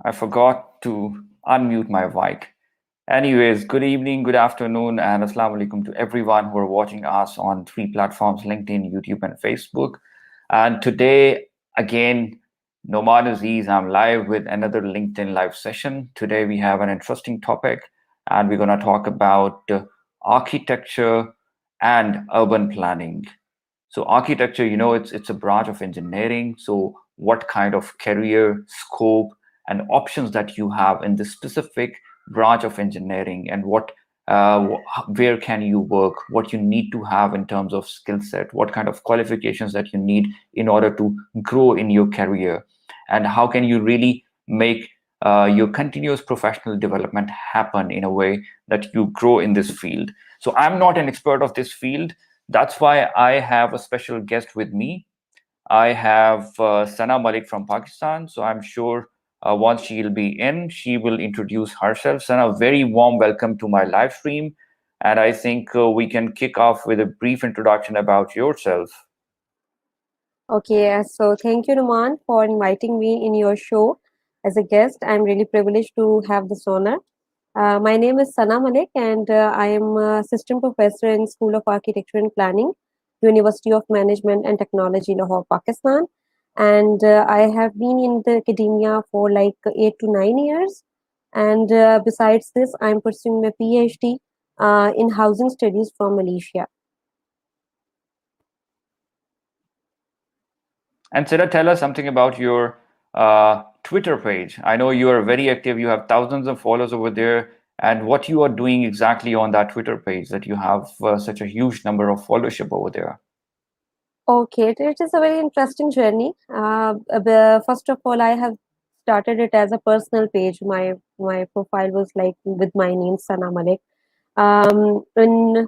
I forgot to unmute my mic. Anyways, good evening, good afternoon, and assalamu alaikum to everyone who are watching us on three platforms: LinkedIn, YouTube, and Facebook. And today, again, Noman Aziz, I'm live with another LinkedIn live session. Today, we have an interesting topic, and we're going to talk about architecture and urban planning. So architecture, it's a branch of engineering. So what kind of career scope and options that you have in this specific branch of engineering, and where can you work, what you need to have in terms of skill set, what kind of qualifications that you need in order to grow in your career, and how can you really make your continuous professional development happen in a way that you grow in this field. So I'm not an expert of this field. That's why I have a special guest with me. I have Sana Malik from Pakistan. So I'm sure once she'll be in, she will introduce herself. Sana, very warm welcome to my live stream. And I think we can kick off with a brief introduction about yourself. Okay, so thank you, Numan, for inviting me in your show as a guest. I'm really privileged to have this honor. My name is Sana Malik, and I am assistant professor in School of Architecture and Planning, University of Management and Technology, Lahore, Pakistan. And I have been in the academia for like 8 to 9 years. And besides this, I'm pursuing my PhD in housing studies from Malaysia. And Sarah, tell us something about your Twitter page. I know you are very active. You have thousands of followers over there. And what you are doing exactly on that Twitter page that you have such a huge number of followership over there? Okay, it is a very interesting journey. First of all, I have started it as a personal page. My profile was like with my name, Sana Malik. In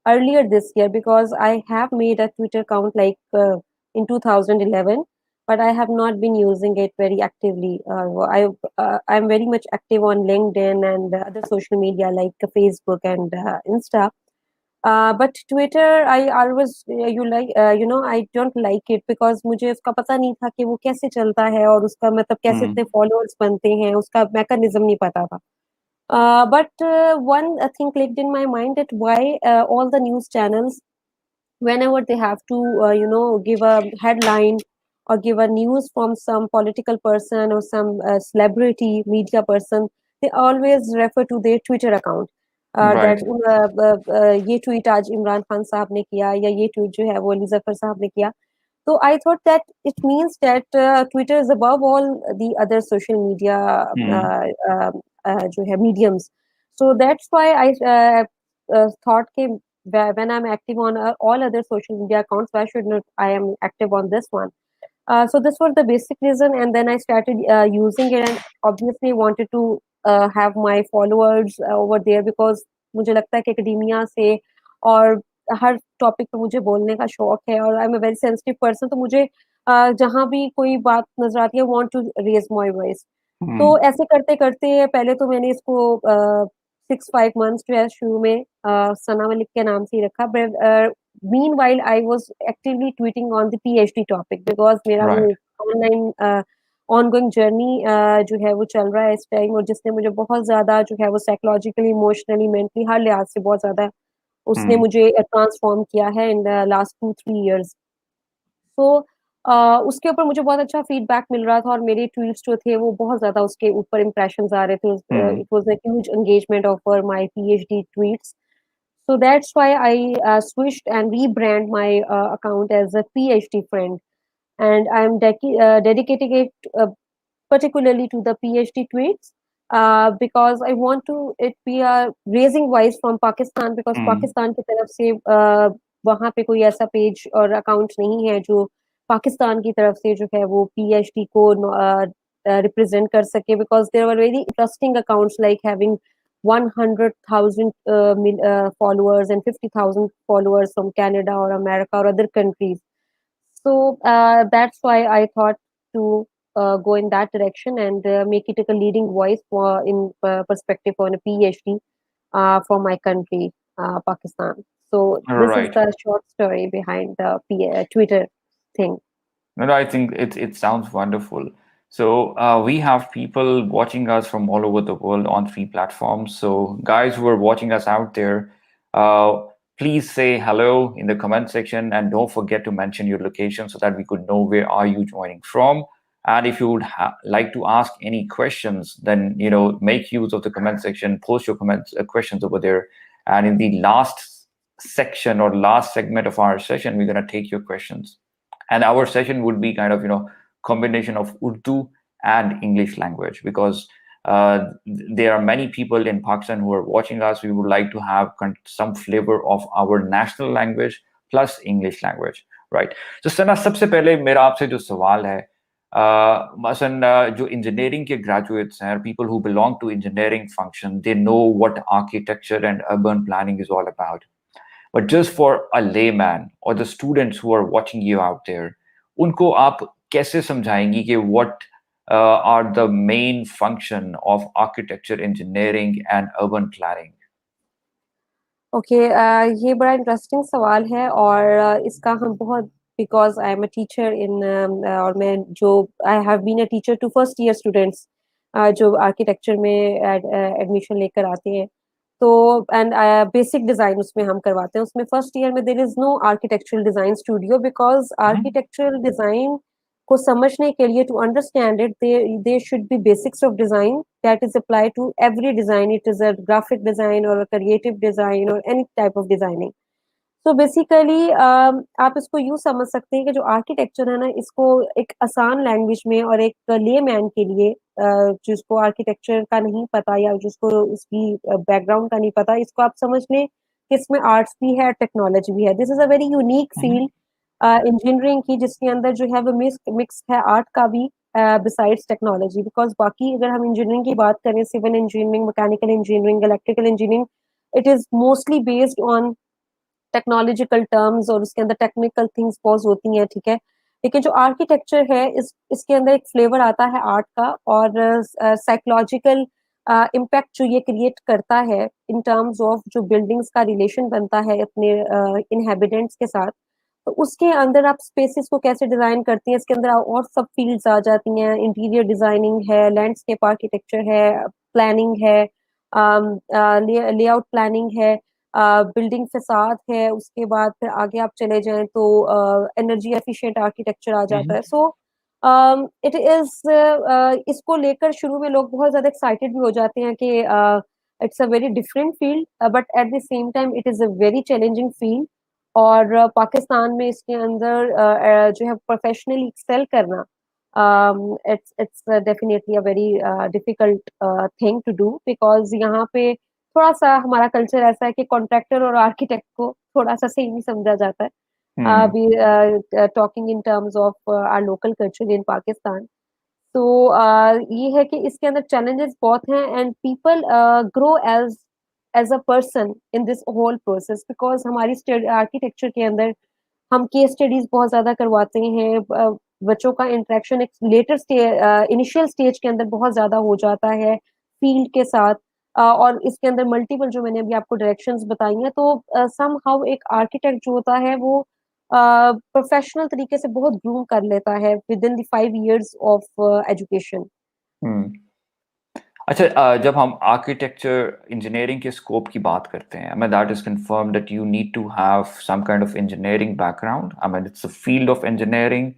earlier this year, because I have made a Twitter account like in 2011, but I have not been using it very actively. I'm very much active on LinkedIn and other social media like Facebook and Insta. But Twitter, I always I don't like it because मुझे उसका पता नहीं था कि वो कैसे चलता है और उसका मतलब कैसे इतने followers बनते हैं, उसका mechanism नहीं पता था. But one thing clicked in my mind that why all the news channels, whenever they have to give a headline or give a news from some political person or some celebrity media person, they always refer to their Twitter account. Right. That ये tweet आज इमरान खान साहब ने किया या ये tweet जो है वो अली जफर साहब ने किया. So I thought that it means that Twitter is above all the other social media जो है mediums. So that's why I thought that when I'm active on all other social media accounts, why should not I am active on this one? So this was the basic reason, and then I started using it, and obviously wanted to have my followers over there because मुझे लगता है कि academia से और हर topic पे मुझे बोलने का शौक है और I am a very sensitive person, तो मुझे जहाँ भी कोई बात नजर आती है want to raise my voice. तो ऐसे करते करते पहले तो मैंने इसको 6-5 months जो है शुरू में सना मलिक के नाम से ही रखा. But meanwhile I was actively tweeting on the PhD topic because मेरा वो Right. ऑनलाइन ऑनगोइंग जर्नी जो है वो चल रहा है इस टाइम, और जिसने मुझे बहुत ज्यादा जो है वो साइकोलॉजिकली, इमोशनली, मेंटली हर लिहाज से बहुत ज्यादा उसने मुझे ट्रांसफॉर्म किया है इन द लास्ट 2-3 years. तो उसके ऊपर मुझे बहुत अच्छा फीडबैक मिल रहा था और मेरे ट्वीट्स जो थे वो बहुत ज़्यादा उसके ऊपर इम्प्रेशंस आ रहे थे. It was a huge engagement of for my PhD tweets. So that's why I switched and rebrand my account as a PhD friend, and I'm dedicating it particularly to the PhD tweets. because I want to it be a raising voice from Pakistan, because Hmm. Pakistan की तरफ से वहाँ पे कोई ऐसा page और account नहीं है जो पाकिस्तान की तरफ से जो है वो PhD को रिप्रेजेंट कर सके, because there were very interesting accounts like having 100,000 followers and 50,000 followers from Canada or America or other countries. So that's why I thought to go in that direction and make it a leading voice for in perspective on a PhD for my country, Pakistan. So All this is right. the short story behind the Twitter thing. No, I think it sounds wonderful. So we have people watching us from all over the world on 3 platforms. So guys who are watching us out there, uh, please say hello in the comment section, and don't forget to mention your location so that we could know where are you joining from. And if you would like to ask any questions, then make use of the comment section, post your comments, questions over there. And in the last section or last segment of our session, we're going to take your questions, and our session would be kind of combination of Urdu and English language, because there are many people in Pakistan who are watching us. We would like to have some flavor of our national language plus English language, right? So सना, सबसे पहले मेरा आपसे जो सवाल है, मसलन जो engineering के ग्रेजुएट्स हैं, people who belong to engineering function, they know what architecture and urban planning is all about. But just for a layman or the students who are watching you out there, उनको आप कैसे समझाएंगी कि what are the main function of architecture, engineering, and urban planning? Okay, ये बड़ा interesting सवाल है, और इसका हम बहुत, because I am a teacher in, और मैं जो I have been a teacher to first year students जो आर्किटेक्चर में एडमिशन लेकर आते हैं, तो एंड बेसिक डिजाइन उसमें हम करवाते हैं। उसमें फर्स्ट ईयर में there is no architectural design studio, because architectural design को समझने के लिए, to understand it, they should be basics of design that is applied to every design. It is a graphic design or a creative design or any type of designing. So basically आप इसको यूं समझ सकते हैं कि जो architecture है ना, इसको एक आसान लैंग्वेज में और एक ले मैन के लिए, जिसको आर्किटेक्चर का नहीं पता या जिसको उसकी बैकग्राउंड का नहीं पता, इसको आप समझ लें कि इसमें आर्ट्स भी है, टेक्नोलॉजी भी है। This is a very unique field engineering की, जिसके अंदर जो है वो मिक्स है आर्ट का भी बिसाइड्स टेक्नोलॉजी। बिकॉज बाकी अगर हम इंजीनियरिंग की बात करें, civil engineering, mechanical engineering, electrical engineering, it is mostly based on technological terms, और उसके अंदर टेक्निकल थिंग्स बहुत होती हैं, ठीक है। लेकिन जो आर्किटेक्चर है, इसके अंदर एक फ्लेवर आता है आर्ट का, और साइकोलॉजिकल इम्पैक्ट जो ये क्रिएट करता है इन टर्म्स ऑफ जो बिल्डिंग्स का रिलेशन बनता है अपने इनहेबिटेंट्स के साथ, तो उसके अंदर आप स्पेसेस को कैसे डिजाइन करती हैं, इसके अंदर और सब फील्ड्स आ जाती हैं। इंटीरियर डिजाइनिंग है, लैंडस्केप आर्किटेक्चर है, प्लानिंग है, लेआउट प्लानिंग है, बिल्डिंग फसाद है, उसके बाद फिर आगे आप चले जाएं तो एनर्जी एफिशिएंट आर्किटेक्चर आ जाता है। सो इट इज इसको लेकर शुरू में लोग बहुत ज्यादा एक्साइटेड भी हो जाते हैं कि it's a very different field, but at the same time it is a very challenging field. और पाकिस्तान में इसके अंदर जो है प्रोफेशनली एक्सेल करना, it's definitely a very difficult thing to do, because यहाँ पे थोड़ा सा हमारा कल्चर ऐसा है कि कॉन्ट्रैक्टर और आर्किटेक्ट को थोड़ा सा सेम ही समझा जाता है। Hmm. we talking in terms of our local culture in Pakistan. तो ये है कि इसके अंदर चैलेंजेस बहुत हैं, and people grow as a person in this whole process, because हमारी आर्किटेक्चर के अंदर हम केस स्टडीज बहुत ज्यादा करवाते हैं। बच्चों का इंटरेक्शन एक लेटर इनिशियल स्टेज के अंदर बहुत ज्यादा हो जाता है फील्ड के साथ, और इसके अंदर मल्टीपल जो मैंने अभी आपको डायरेक्शंस बताई हैं, तो सम हाउ एक आर्किटेक्ट जो होता है वो प्रोफेशनल तरीके से बहुत ग्रूम कर लेता है with in the 5 years of education. Hmm. अच्छा, जब हम आर्किटेक्चर इंजीनियरिंग के स्कोप की बात करते हैं, I mean that is confirm that you need to have some kind of engineering background. I mean it's a field of engineering,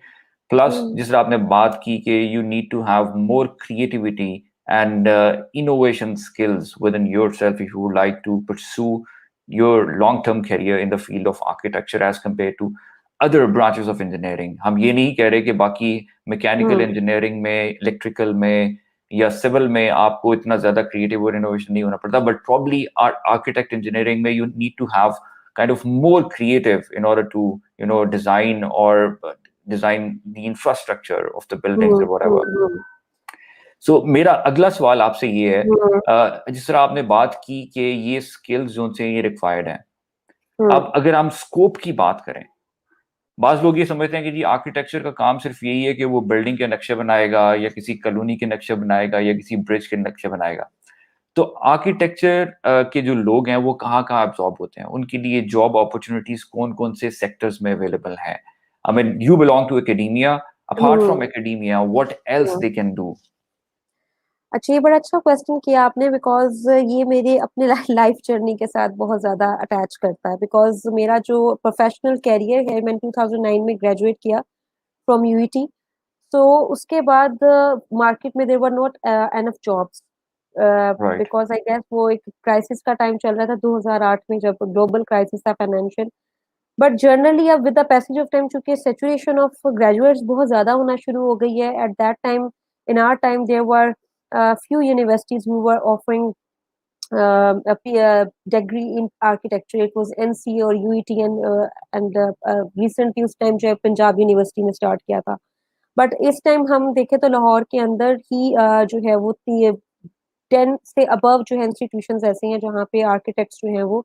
plus जिस तरह आपने बात की कि you need to have more creativity and innovation skills within yourself if you would like to pursue your long term career in the field of architecture as compare to other branches of engineering. हम ये नहीं कह रहे कि बाकी mechanical engineering में, electrical में या सिविल में आपको इतना ज्यादा क्रिएटिव और इनोवेशन नहीं होना पड़ता, बट प्रॉब्ली आर्किटेक्ट इंजीनियरिंग में you need to have kind of more creative in order to design or design the infrastructure of the buildings or whatever. Hmm So मेरा अगला सवाल आपसे ये है, हम्म जिस तरह आपने बात की कि ये स्किल्स जो से ये रिक्वायर्ड हैं, हम्म अब अगर हम स्कोप की बात करें, बाज लोग ये समझते हैं कि जी आर्किटेक्चर का काम सिर्फ यही है कि वो बिल्डिंग के नक्शे बनाएगा या किसी कॉलोनी के नक्शे बनाएगा या किसी ब्रिज के नक्शे बनाएगा। तो आर्किटेक्चर के जो लोग हैं वो कहाँ कहाँ एब्जॉर्ब होते हैं, उनके लिए जॉब अपॉर्चुनिटीज कौन कौन से सेक्टर्स में अवेलेबल है? I mean you belong to academia, apart from hmm academia what else hmm. They can do? अच्छा, ये बड़ा अच्छा क्वेश्चन किया आपने, बिकॉज ये मेरे अपने लाइफ जर्नी के साथ बहुत ज्यादा अटैच करता है। बिकॉज मेरा जो प्रोफेशनल कैरियर है, मैंने 2009 में ग्रेजुएट किया फ्रॉम यूईटी। तो उसके बाद मार्केट में there were not enough jobs, right. Because I guess वो एक क्राइसिस का टाइम चल रहा था 2008 में, जब ग्लोबल क्राइसिस था फाइनेंशियल। बट जनरली अब with the passage of time, चूंकि सेचुरेशन ऑफ ग्रेजुएट्स बहुत ज्यादा होना शुरू हो गई है at that time, in our time there were few universities who were offering a degree in architecture. It was NC और UET and recently उस टाइम जो है पंजाब यूनिवर्सिटी ने स्टार्ट किया था। बट इस टाइम हम देखें तो लाहौर के अंदर ही जो है वो 10 से अबव जो है इंस्टीट्यूशंस ऐसे हैं जहाँ पे आर्किटेक्ट्स जो हैं वो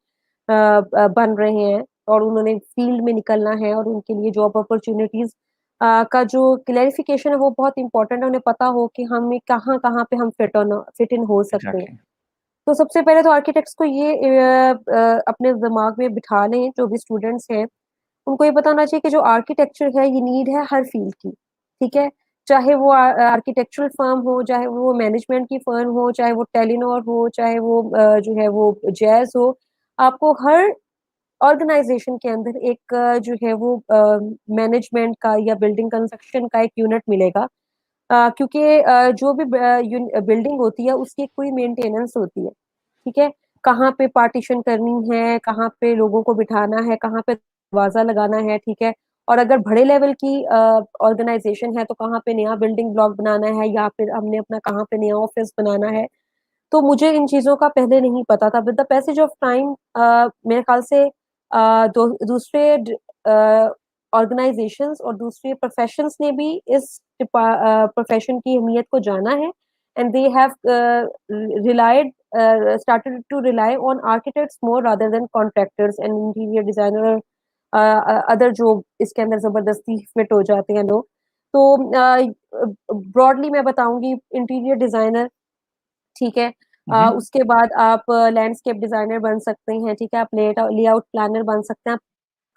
बन रहे हैं, और उन्होंने फील्ड में निकलना है, और उनके लिए जॉब अपॉर्चुनिटीज का जो क्लैरिफिकेशन है वो बहुत इंपॉर्टेंट है। उन्हें पता हो कि हमें कहाँ कहाँ पे हम फिट इन हो सकते हैं। एग्जैक्टली। तो सबसे पहले तो आर्किटेक्ट्स को ये अपने दिमाग में बिठा लें, जो भी स्टूडेंट्स हैं उनको ये पता होना चाहिए कि जो आर्किटेक्चर है ये नीड है हर फील्ड की। ठीक है, चाहे वो आर्किटेक्चरल फर्म हो, चाहे वो मैनेजमेंट की फर्म हो, चाहे वो टेलीनॉर हो, चाहे वो जो है वो जैज हो। आपको हर ऑर्गेनाइजेशन के अंदर एक जो है वो मैनेजमेंट का या बिल्डिंग कंस्ट्रक्शन का एक यूनिट मिलेगा, क्योंकि जो भी बिल्डिंग होती है उसकी एक पूरी मेंटेनेंस होती है। ठीक है, कहाँ पे पार्टीशन करनी है, कहाँ पे लोगों को बिठाना है, कहाँ पे दरवाजा लगाना है। ठीक है, और अगर बड़े लेवल की ऑर्गेनाइजेशन है तो कहाँ पे नया बिल्डिंग ब्लॉक बनाना है, या फिर हमने अपना कहाँ पे नया ऑफिस बनाना है। तो मुझे इन चीजों का पहले नहीं पता था। With the passage of time मेरे ख्याल से दूसरे ऑर्गेनाइजेशंस और दूसरे प्रोफेशंस ने भी इस प्रोफेशन की अहमियत को जाना है, and they have relied started to rely on architects more rather than contractors and interior designer और अदर जो इसके अंदर जबरदस्ती फिट हो जाते हैं लोग। तो ब्रॉडली मैं बताऊंगी, इंटीरियर डिजाइनर, ठीक है, उसके बाद आप लैंडस्केप डिजाइनर बन सकते हैं। ठीक है, आप लेआउट प्लानर बन सकते हैं, आप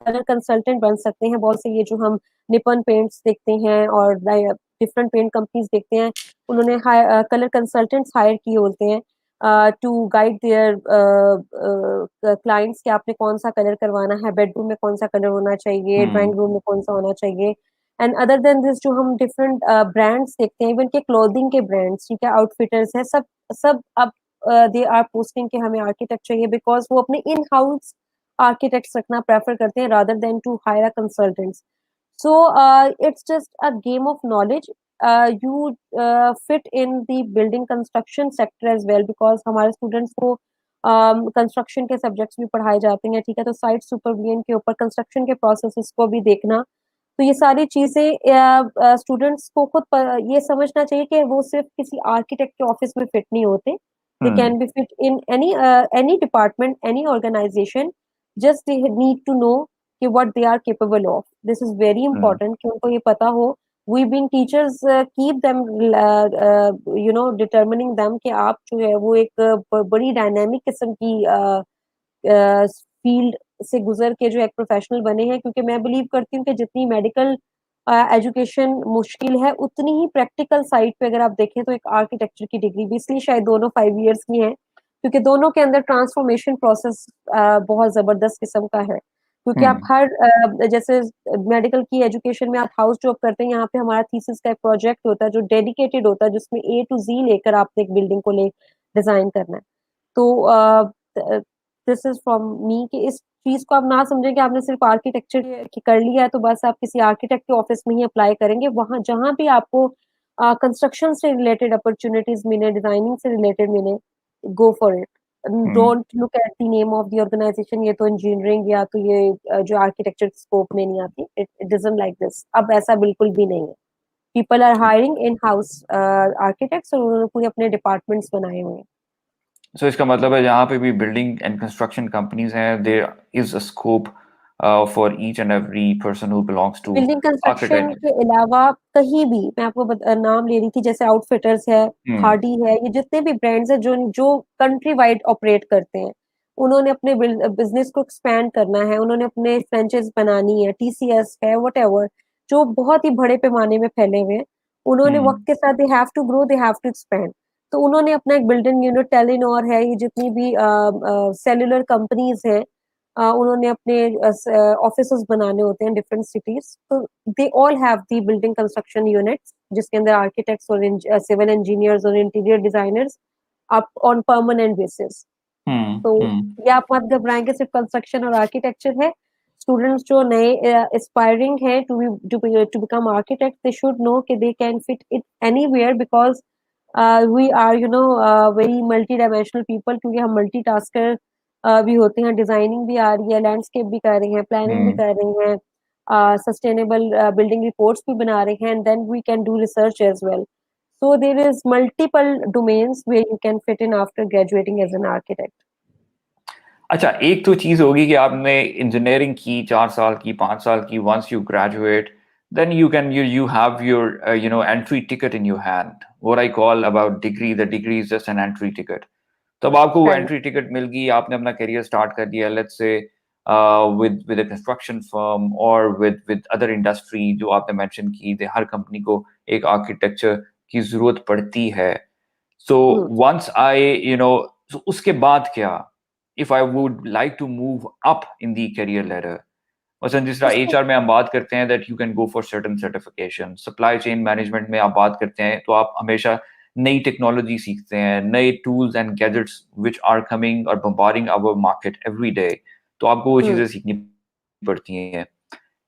कलर कंसल्टेंट बन सकते हैं। बहुत से ये जो हम निपन पेंट्स देखते हैं और डिफरेंट पेंट कंपनीज देखते हैं, उन्होंने कलर कंसल्टेंट्स हायर किए होते हैं टू गाइड देयर क्लाइंट्स कि आपने कौन सा कलर करवाना है, बेडरूम में कौन सा कलर होना चाहिए, ड्राइंग रूम में कौन सा होना चाहिए। एंड अदर देन दिस जो हम डिफरेंट ब्रांड्स देखते हैं, इवन के क्लोथिंग के ब्रांड्स, ठीक है, आउटफिटर्स है, सब सब अब दे आर पोस्टिंग कि हमें आर्किटेक्ट चाहिए, बिकॉज वो अपने इन हाउस आर्किटेक्ट्स रखना प्रेफर करते हैं rather than to hire a consultants. So it's just a game of knowledge. You fit in the building construction sector as well, because हमारे students को कंस्ट्रक्शन के subjects भी पढ़ाए जाते हैं। ठीक है, तो साइट सुपरविजन के ऊपर कंस्ट्रक्शन के प्रोसेसेस को भी देखना। तो ये सारी चीजें स्टूडेंट्स को खुद ये समझना चाहिए कि वो सिर्फ किसी आर्किटेक्ट के ऑफिस में फिट नहीं होते। They can be fit in any department, any organization, just they need to know कि what they are capable of. This is very important कि उनको ये पता हो। We being teachers keep them determining them कि आप जो है वो एक बड़ी डायनेमिक किस्म की फील्ड से गुजर के जो एक प्रोफेशनल बने हैं, क्योंकि मैं बिलीव करती हूँ कि जितनी मेडिकल एजुकेशन मुश्किल है, उतनी ही प्रैक्टिकल साइड पे अगर आप देखें तो एक आर्किटेक्चर की डिग्री भी, इसलिए शायद दोनों 5 इयर्स की हैं, क्योंकि दोनों के अंदर ट्रांसफॉर्मेशन प्रोसेस बहुत जबरदस्त किस्म का है। क्योंकि आप हर जैसे मेडिकल की एजुकेशन में आप हाउस जॉब करते हैं, यहाँ पे हमारा थीसिस का एक प्रोजेक्ट होता है जो डेडिकेटेड होता है, जिसमें A to Z लेकर आपने एक बिल्डिंग को ले डिजाइन करना है। तो दिस इज फ्रॉम मी कि इस चीज को आप ना समझें कि आपने सिर्फ आर्किटेक्चर की कर लिया है तो बस आप किसी आर्किटेक्ट के ऑफिस में ही अप्लाई करेंगे। वहां जहां भी आपको कंस्ट्रक्शन से रिलेटेड अपॉर्चुनिटीज मिले, डिजाइनिंग से रिलेटेड मिले, go for it. Don't look at the name of the organisation, ये तो इंजीनियरिंग या तो ये जो आर्किटेक्चर स्कोप में नहीं आती। It doesn't like this. अब ऐसा बिल्कुल भी नहीं है। People are hiring in house architects, और उन्होंने पूरे अपने डिपार्टमेंट्स बनाए हुए हैं। सो इसका मतलब है जहाँ पे भी बिल्डिंग एंड कंस्ट्रक्शन कंपनीज हैं, there is a scope for each and every person who belongs to building construction architect. के अलावा कहीं भी, मैं आपको नाम ले रही थी, जैसे आउटफिटर्स है, हम्म। हार्डी है, ये जितने भी ब्रांड्स हैं जो जो कंट्री वाइड ऑपरेट करते हैं, उन्होंने अपने बिजनेस को एक्सपैंड करना है, उन्होंने अपने फ्रेंचाइज बनानी है, टीसीएस है, व्हाटएवर, जो बहुत ही बड़े पैमाने में फैले हुए हैं, उन्होंने वक्त के साथ they have to grow, they have to expand. तो उन्होंने अपना एक बिल्डिंग यूनिट, टेलीनॉर है, ये जितनी भी सेल्युलर कंपनीज हैं, उन्होंने अपने ऑफिसेस बनाने होते हैं डिफरेंट सिटीज, तो they all have the building construction units, जिसके अंदर आर्किटेक्ट्स और सिविल इंजीनियर्स और interior designers up on permanent basis. तो हम्म। ये आप मत घबराएंगे, सिर्फ कंस्ट्रक्शन और आर्किटेक्चर है। स्टूडेंट्स जो नए एस्पायरिंग है to become architect, they should know कि they can fit it anywhere, because we are very multi dimensional people, क्योंकि हम मल्टी टास्कर भी होते हैं। डिजाइनिंग भी आ रही है, लैंडस्केप भी कर रहे हैं, प्लानिंग भी हम्म। कर रहे हैं, सस्टेनेबल बिल्डिंग रिपोर्ट्स भी बना रहे हैं, and then we can do research as well. So there is multiple domains where you can fit in after graduating as an architect. अच्छा, एक तो चीज होगी कि आपने इंजीनियरिंग की 4 साल की, 5 साल की, once you graduate then you have your entry ticket in your hand. What I call about degree, the degree is just an entry ticket. तब आपको वो Right. एंट्री टिकट मिल गई, आपने अपना करियर स्टार्ट कर दिया, let's say with a construction firm और with other industry जो आपने मेंशन की थी। हर कंपनी को एक आर्किटेक्चर की जरूरत पड़ती है। सो Mm. वंस आई उसके बाद क्या, if I would like to move up in the career ladder. मसलन जिस तरह उसको एचआर में हम बात करते हैं that you can go for certain certification, supply chain management में आप बात करते हैं तो आप हमेशा नई टेक्नोलॉजी सीखते हैं, नए tools and gadgets which are coming और bombarding our market every day, तो आपको वो Mm. चीजें सीखनी पड़ती हैं।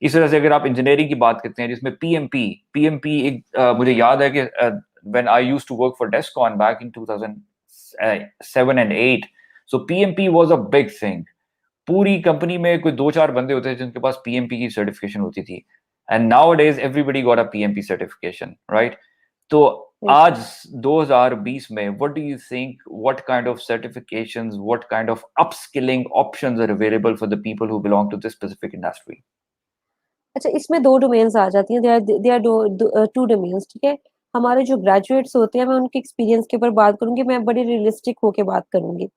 इस तरह से अगर आप इंजीनियरिंग की बात करते हैं जिसमें पीएमपी पीएमपी एक मुझे याद है कि when I used to work for Descon back in 2007 and 8, so PMP was a big thing. पूरी कंपनी में कोई 2-4 बंदे होते थे जिनके पास पीएमपी की सर्टिफिकेशन होती थी, and nowadays everybody got a PMP certification, right? तो Yes. आज 2020 में what do you think, what kind of certifications, what kind of upskilling options are available for the people who belong to this specific industry? अच्छा, इसमें दो domains आ जाती हैं। They are to domains, ठीक है। हमारे जो ग्रेजुएट्स होते हैं, मैं उनके एक्सपीरियंस के ऊपर बात करूंगी, मैं बड़ी रियलिस्टिक होके बात करूंगी।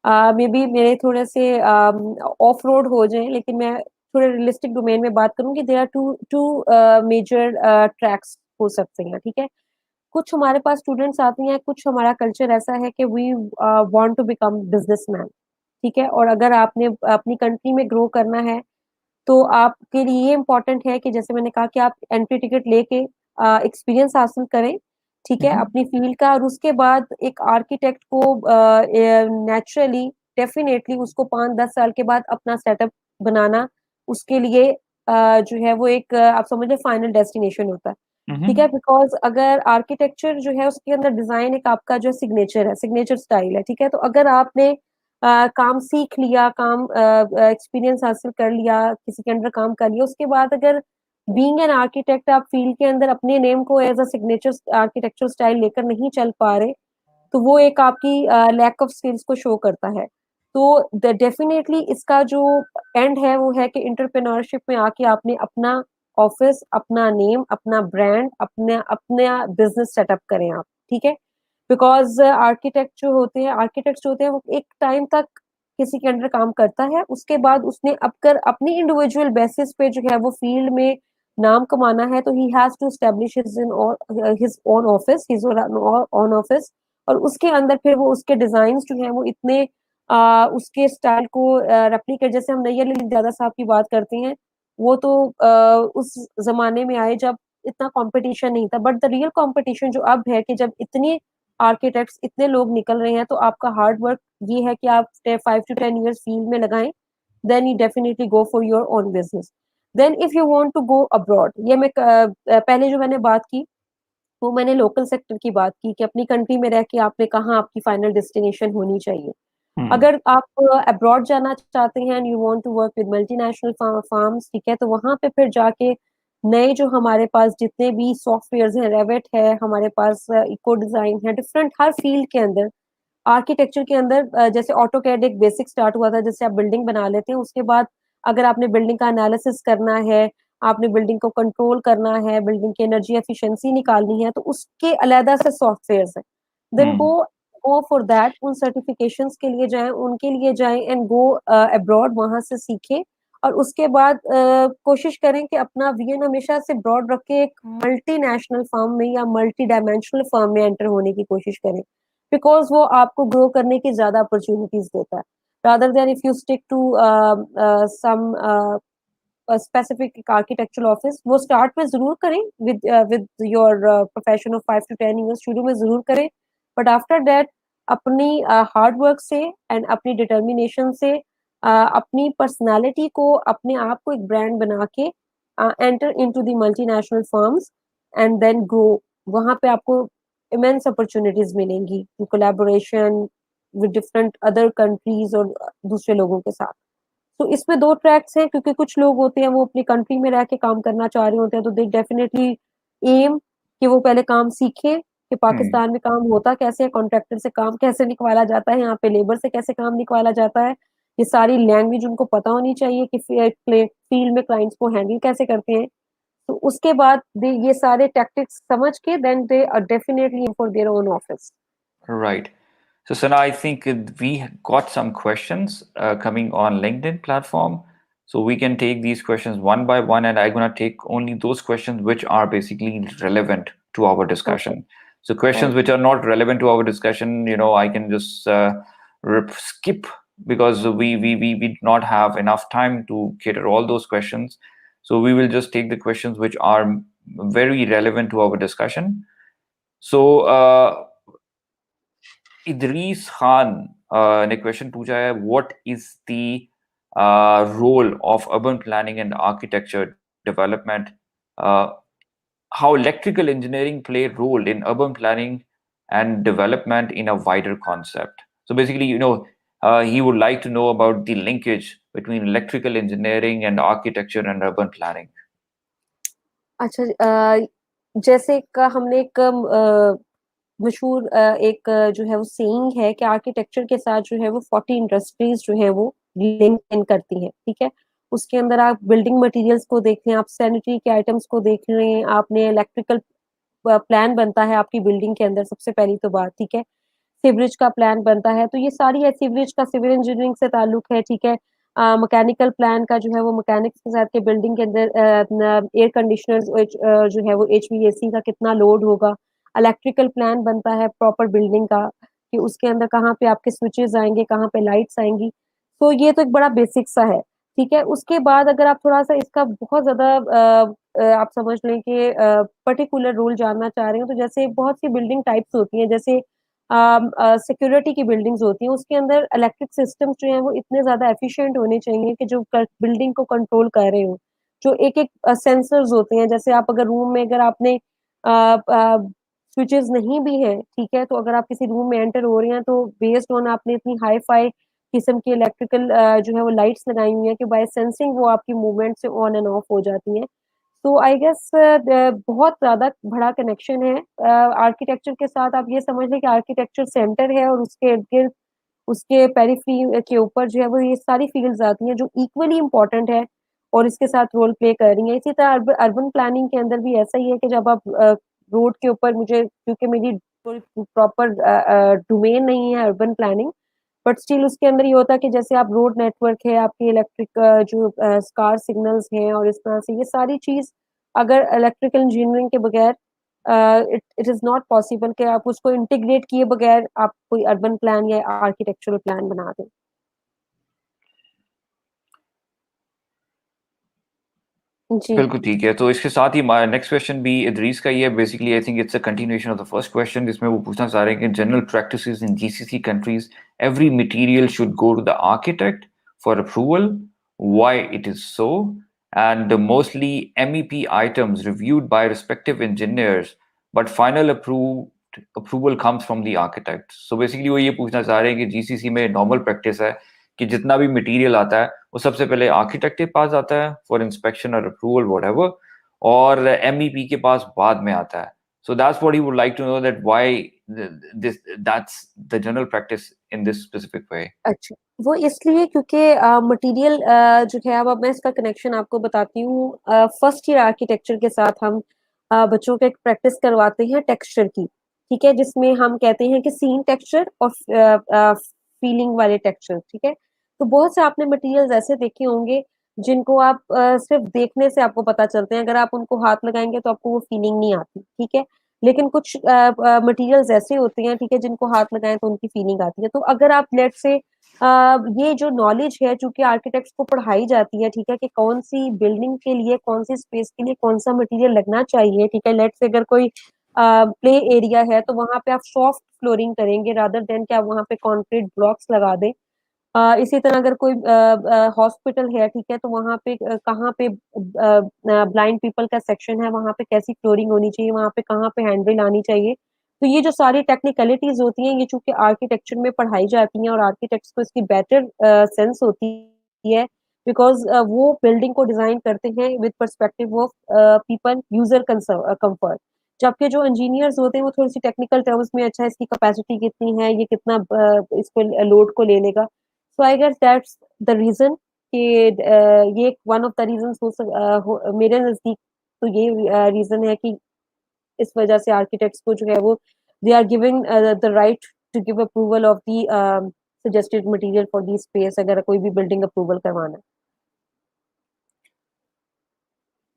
मे बी मेरे थोड़े से ऑफ रोड हो जाए, लेकिन मैं थोड़े रियलिस्टिक डोमेन में बात करूंगी। There are two two major tracks हो सकते हैं, ठीक है। कुछ हमारे पास स्टूडेंट्स आते हैं, कुछ हमारा कल्चर ऐसा है कि we want to become businessman, ठीक है। और अगर आपने अपनी कंट्री में ग्रो करना है, तो आपके लिए ये इम्पोर्टेंट है कि जैसे मैंने कहा कि आप एंट्री टिकट लेके एक्सपीरियंस हासिल करें, ठीक है, अपनी फील्ड का। और उसके बाद एक आर्किटेक्ट को नेचुरली, डेफिनेटली उसको 5-10 साल के बाद अपना सेटअप बनाना, उसके लिए जो है वो एक आप समझ लें फाइनल डेस्टिनेशन होता है, ठीक है। बिकॉज अगर आर्किटेक्चर जो है उसके अंदर डिजाइन एक आपका जो सिग्नेचर है, सिग्नेचर स्टाइल है, ठीक है। तो अगर आपने काम सीख लिया, काम एक्सपीरियंस हासिल कर लिया, किसी के अंडर काम कर लिया, उसके बाद अगर बीइंग एन आर्किटेक्ट आप फील्ड के अंदर अपने नेम को as a signature architecture style लेकर नहीं चल पा रहे, तो वो एक आपकी लैक ऑफ स्किल्स को शो करता है। तो डेफिनेटली इसका जो एंड है वो है कि इंटरप्रेन्योरशिप में आके आपने अपना ऑफिस, अपना नेम, अपना ब्रांड, अपना अपना बिजनेस सेटअप करें आप, ठीक है। बिकॉज आर्किटेक्ट्स जो होते हैं वो एक टाइम तक किसी के अंडर काम करता है, उसके बाद उसने अपनी इंडिविजुअल बेसिस पे जो है वो फील्ड में नाम कमाना है, तो he has to establish his own office, his own office. और उसके अंदर फिर वो उसके डिजाइन जो है वो इतने उसके स्टाइल को रेप्लिकेट, जैसे हम नैयर अली दादा साहब की बात करते हैं, वो तो उस जमाने में आए जब इतना कंपटीशन नहीं था। बट द रियल कंपटीशन जो अब है कि जब इतने आर्किटेक्ट्स, इतने लोग निकल रहे हैं, तो आपका हार्ड वर्क ये है कि आप 5 to 10 years फील्ड में लगाएं, then you definitely go for your own business. Then if you want to go abroad, ये मैं पहले जो मैंने बात की वो मैंने लोकल सेक्टर की बात की कि अपनी कंट्री में रह के आपने कहाँ आपकी फाइनल डेस्टिनेशन होनी चाहिए। अगर आप अब्रॉड जाना चाहते हैं and you want to work with multinational firms, ठीक है, तो वहां पे फिर जाके नए जो हमारे पास जितने भी सॉफ्टवेयर्स हैं, रेविट है, हमारे पास इको डिजाइन है, डिफरेंट हर फील्ड के अंदर, आर्किटेक्चर के अंदर जैसे ऑटोकैड एक बेसिक स्टार्ट हुआ था, जैसे आप बिल्डिंग बना लेते हैं, उसके बाद अगर आपने बिल्डिंग का एनालिसिस करना है, आपने बिल्डिंग को कंट्रोल करना है, बिल्डिंग की एनर्जी एफिशिएंसी निकालनी है, तो उसके अलहदा से सॉफ्टवेयर्स हैं। देन गो फॉर दैट, उन सर्टिफिकेशंस के लिए जाएं, उनके लिए जाएं एंड गो अब्रॉड, वहां से सीखें। और उसके बाद कोशिश करें कि अपना विजन हमेशा से ब्रॉड रख के एक मल्टीनेशनल फर्म में या मल्टी डायमेंशनल फर्म में एंटर होने की कोशिश करें, बिकॉज वो आपको ग्रो करने की ज्यादा अपॉर्चुनिटीज देता है, rather than if you stick to some specific architectural office। वो स्टार्ट में जरूर करें with your profession of 5 to 10 years, शुरू में जरूर करें, बट आफ्टर दैट अपनी हार्ड वर्क से एंड अपनी डिटर्मिनेशन से अपनी पर्सनालिटी को, अपने आप को एक ब्रांड बना के enter into the multinational firms and then grow. वहां पे आपको इमेंस अपॉर्चुनिटीज मिलेंगी, collaboration with different other countries और दूसरे लोगों के साथ। तो इसमें दो ट्रैक्स हैं, क्योंकि कुछ लोग होते हैं वो अपनी कंट्री में रह के काम करना चाह रहे होते हैं, तो दे डेफिनेटली एम कि वो पहले काम सीखें कि पाकिस्तान में काम होता कैसे है, कॉन्ट्रैक्टर से काम कैसे निकाला जाता है, यहाँ पे लेबर से कैसे काम निकाला जाता है, ये सारी लैंग्वेज उनको पता होनी चाहिए कि फील्ड में क्लाइंट्स को हैंडल कैसे करते हैं। तो उसके बाद ये सारे टैक्टिक्स समझ के then they are definitely for their own office. Right. So, Sana, I think we got some questions coming on LinkedIn platform. So we can take these questions one by one, and I'm gonna take only those questions which are basically relevant to our discussion. So questions which are not relevant to our discussion, I can just skip, because we do not have enough time to cater all those questions. So we will just take the questions which are very relevant to our discussion. So Idris Khan ने question पूछा है, what is the role of urban planning and architecture development? How electrical engineering play role in urban planning and development in a wider concept? So basically, he would like to know about the linkage between electrical engineering and architecture and urban planning. अच्छा, जैसे का हमने एक मशहूर एक जो है वो सेइंग है कि आर्किटेक्चर के साथ जो है वो 40 इंडस्ट्रीज जो है वो लिंक इन करती हैं, ठीक है। उसके अंदर आप बिल्डिंग मटेरियल्स को देख लें, आप सैनिटरी के आइटम्स को देख लें, आपने इलेक्ट्रिकल प्लान बनता है आपकी बिल्डिंग के अंदर, सबसे पहली तो बात, ठीक है। सीवरेज का प्लान बनता है, तो ये सारी है, सीवरेज का सिविल इंजीनियरिंग से ताल्लुक है, ठीक है। मैकेनिकल प्लान का जो है वो मैकेनिक्स के साथ के बिल्डिंग के अंदर एयर कंडीशनर्स जो है वो HVAC का कितना लोड होगा। इलेक्ट्रिकल प्लान बनता है प्रॉपर बिल्डिंग का कि उसके अंदर कहाँ पे आपके स्विचेस आएंगे, कहाँ पे लाइट्स आएंगी। तो ये तो एक बड़ा बेसिक सा है, ठीक है। उसके बाद अगर आप थोड़ा सा इसका बहुत ज्यादा आप समझ लें कि पर्टिकुलर रूल जानना चाह रहे हो, तो जैसे बहुत सी बिल्डिंग टाइप्स होती हैं, जैसे सिक्योरिटी की बिल्डिंग्स होती हैं, उसके अंदर इलेक्ट्रिक सिस्टम्स जो हैं वो इतने ज्यादा एफिशिएंट होने चाहिए कि जो बिल्डिंग को कंट्रोल कर रहे हो, जो एक एक सेंसर्स होते हैं, जैसे आप अगर रूम में अगर आपने स्विचेस नहीं भी है, ठीक है, तो अगर आप किसी रूम में एंटर हो रहे हैं तो बेस्ड ऑन आपने इतनी हाई फाई किस्म की इलेक्ट्रिकल जो है वो लाइट्स लगाई हुई है कि बाय सेंसिंग वो आपकी मूवमेंट से ऑन एंड ऑफ हो जाती हैं। तो आई गेस बहुत ज्यादा बड़ा कनेक्शन है आर्किटेक्चर के साथ। आप ये समझ लें कि आर्किटेक्चर सेंटर है और उसके इर्द गिर्द उसके पेरिफेरी के ऊपर जो है वो ये सारी फील्ड्स आती हैं जो इक्वली इम्पोर्टेंट है और इसके साथ रोल प्ले कर रही हैं। इसी तरह अर्बन प्लानिंग के अंदर भी ऐसा ही है कि जब आप रोड के ऊपर, मुझे क्योंकि मेरी प्रॉपर डोमेन नहीं है अर्बन प्लानिंग, बट स्टिल उसके अंदर ये होता है कि जैसे आप रोड नेटवर्क है, आपके इलेक्ट्रिक जो कार सिग्नल्स हैं और इस तरह से ये सारी चीज अगर इलेक्ट्रिकल इंजीनियरिंग के बगैर इट इज नॉट पॉसिबल कि आप उसको इंटीग्रेट किए बगैर आप कोई अर्बन प्लान या आर्किटेक्चरल प्लान बना दें। जी बिल्कुल ठीक है। तो इसके साथ ही नेक्स्ट क्वेश्चन भी इदरीस का ही है। Basically I think it's a continuation of the first question, जिसमें वो पूछना चाह रहे हैं कि general practices in GCC countries, every material should go to the architect for approval, why it is so, and mostly MEP items reviewed by respective engineers but final approval comes from the architect. So basically वो ये पूछना चाह रहे हैं कि GCC में normal practice है कि जितना भी मटेरियल आता है वो सबसे पहले आर्किटेक्ट के पास आता है फॉर इंस्पेक्शन और अप्रूवल व्हाटएवर, और MEP के पास बाद में आता है. So that's what he would like to know, that why that's the general practice in this specific way. अच्छा, वो इसलिए क्योंकि मटेरियल जो है, अब मैं इसका कनेक्शन आपको बताती हूँ. फर्स्ट ईयर आर्किटेक्चर के साथ हम बच्चों को एक प्रैक्टिस करवाते हैं टेक्सचर की, ठीक है, जिसमें हम कहते हैं कि सीन टेक्सचर और फीलिंग वाले टेक्सचर, ठीक है. तो बहुत से आपने मटेरियल्स ऐसे देखे होंगे जिनको आप सिर्फ देखने से आपको पता चलते हैं, अगर आप उनको हाथ लगाएंगे तो आपको वो फीलिंग नहीं आती, ठीक है. लेकिन कुछ मटेरियल्स ऐसे होते हैं, ठीक है, जिनको हाथ लगाएं तो उनकी फीलिंग आती है. तो अगर आप लेट से ये जो नॉलेज है, चूंकि आर्किटेक्ट्स को पढ़ाई जाती है, ठीक है, कि कौन सी बिल्डिंग के लिए, कौन सी स्पेस के लिए कौन सा मटेरियल लगना चाहिए, ठीक है. लेट्स से अगर कोई प्ले एरिया है तो वहां पे आप सॉफ्ट फ्लोरिंग करेंगे रादर देन कि आप वहां पे कंक्रीट ब्लॉक्स लगा दें. इसी तरह अगर कोई हॉस्पिटल है, ठीक है, तो वहां पे कहाँ पे ब्लाइंड पीपल का सेक्शन है, वहां पे कैसी फ्लोरिंग होनी चाहिए, वहां पे कहाँ पे हैंडल आनी चाहिए. तो ये जो सारी टेक्निकलिटीज होती हैं, ये चूंकि आर्किटेक्चर में पढ़ाई जाती हैं और आर्किटेक्ट्स को इसकी बेटर सेंस होती है, बिकॉज वो बिल्डिंग को डिजाइन करते हैं with perspective of people user comfort. जबकि जो इंजीनियर्स होते हैं वो थोड़ी सी टेक्निकल टर्म्स में, अच्छा इसकी कैपेसिटी कितनी है, ये कितना इसको लोड को ले लेगा. So I guess that's the reason कि ये वन ऑफ द रीजन मेरे नजदीक तो ये रीजन है कि इस वजह से आर्किटेक्ट्स को जो है वो they are giving the right to give approval of the suggested material for the space, अगर कोई भी बिल्डिंग अप्रूवल करवाना है.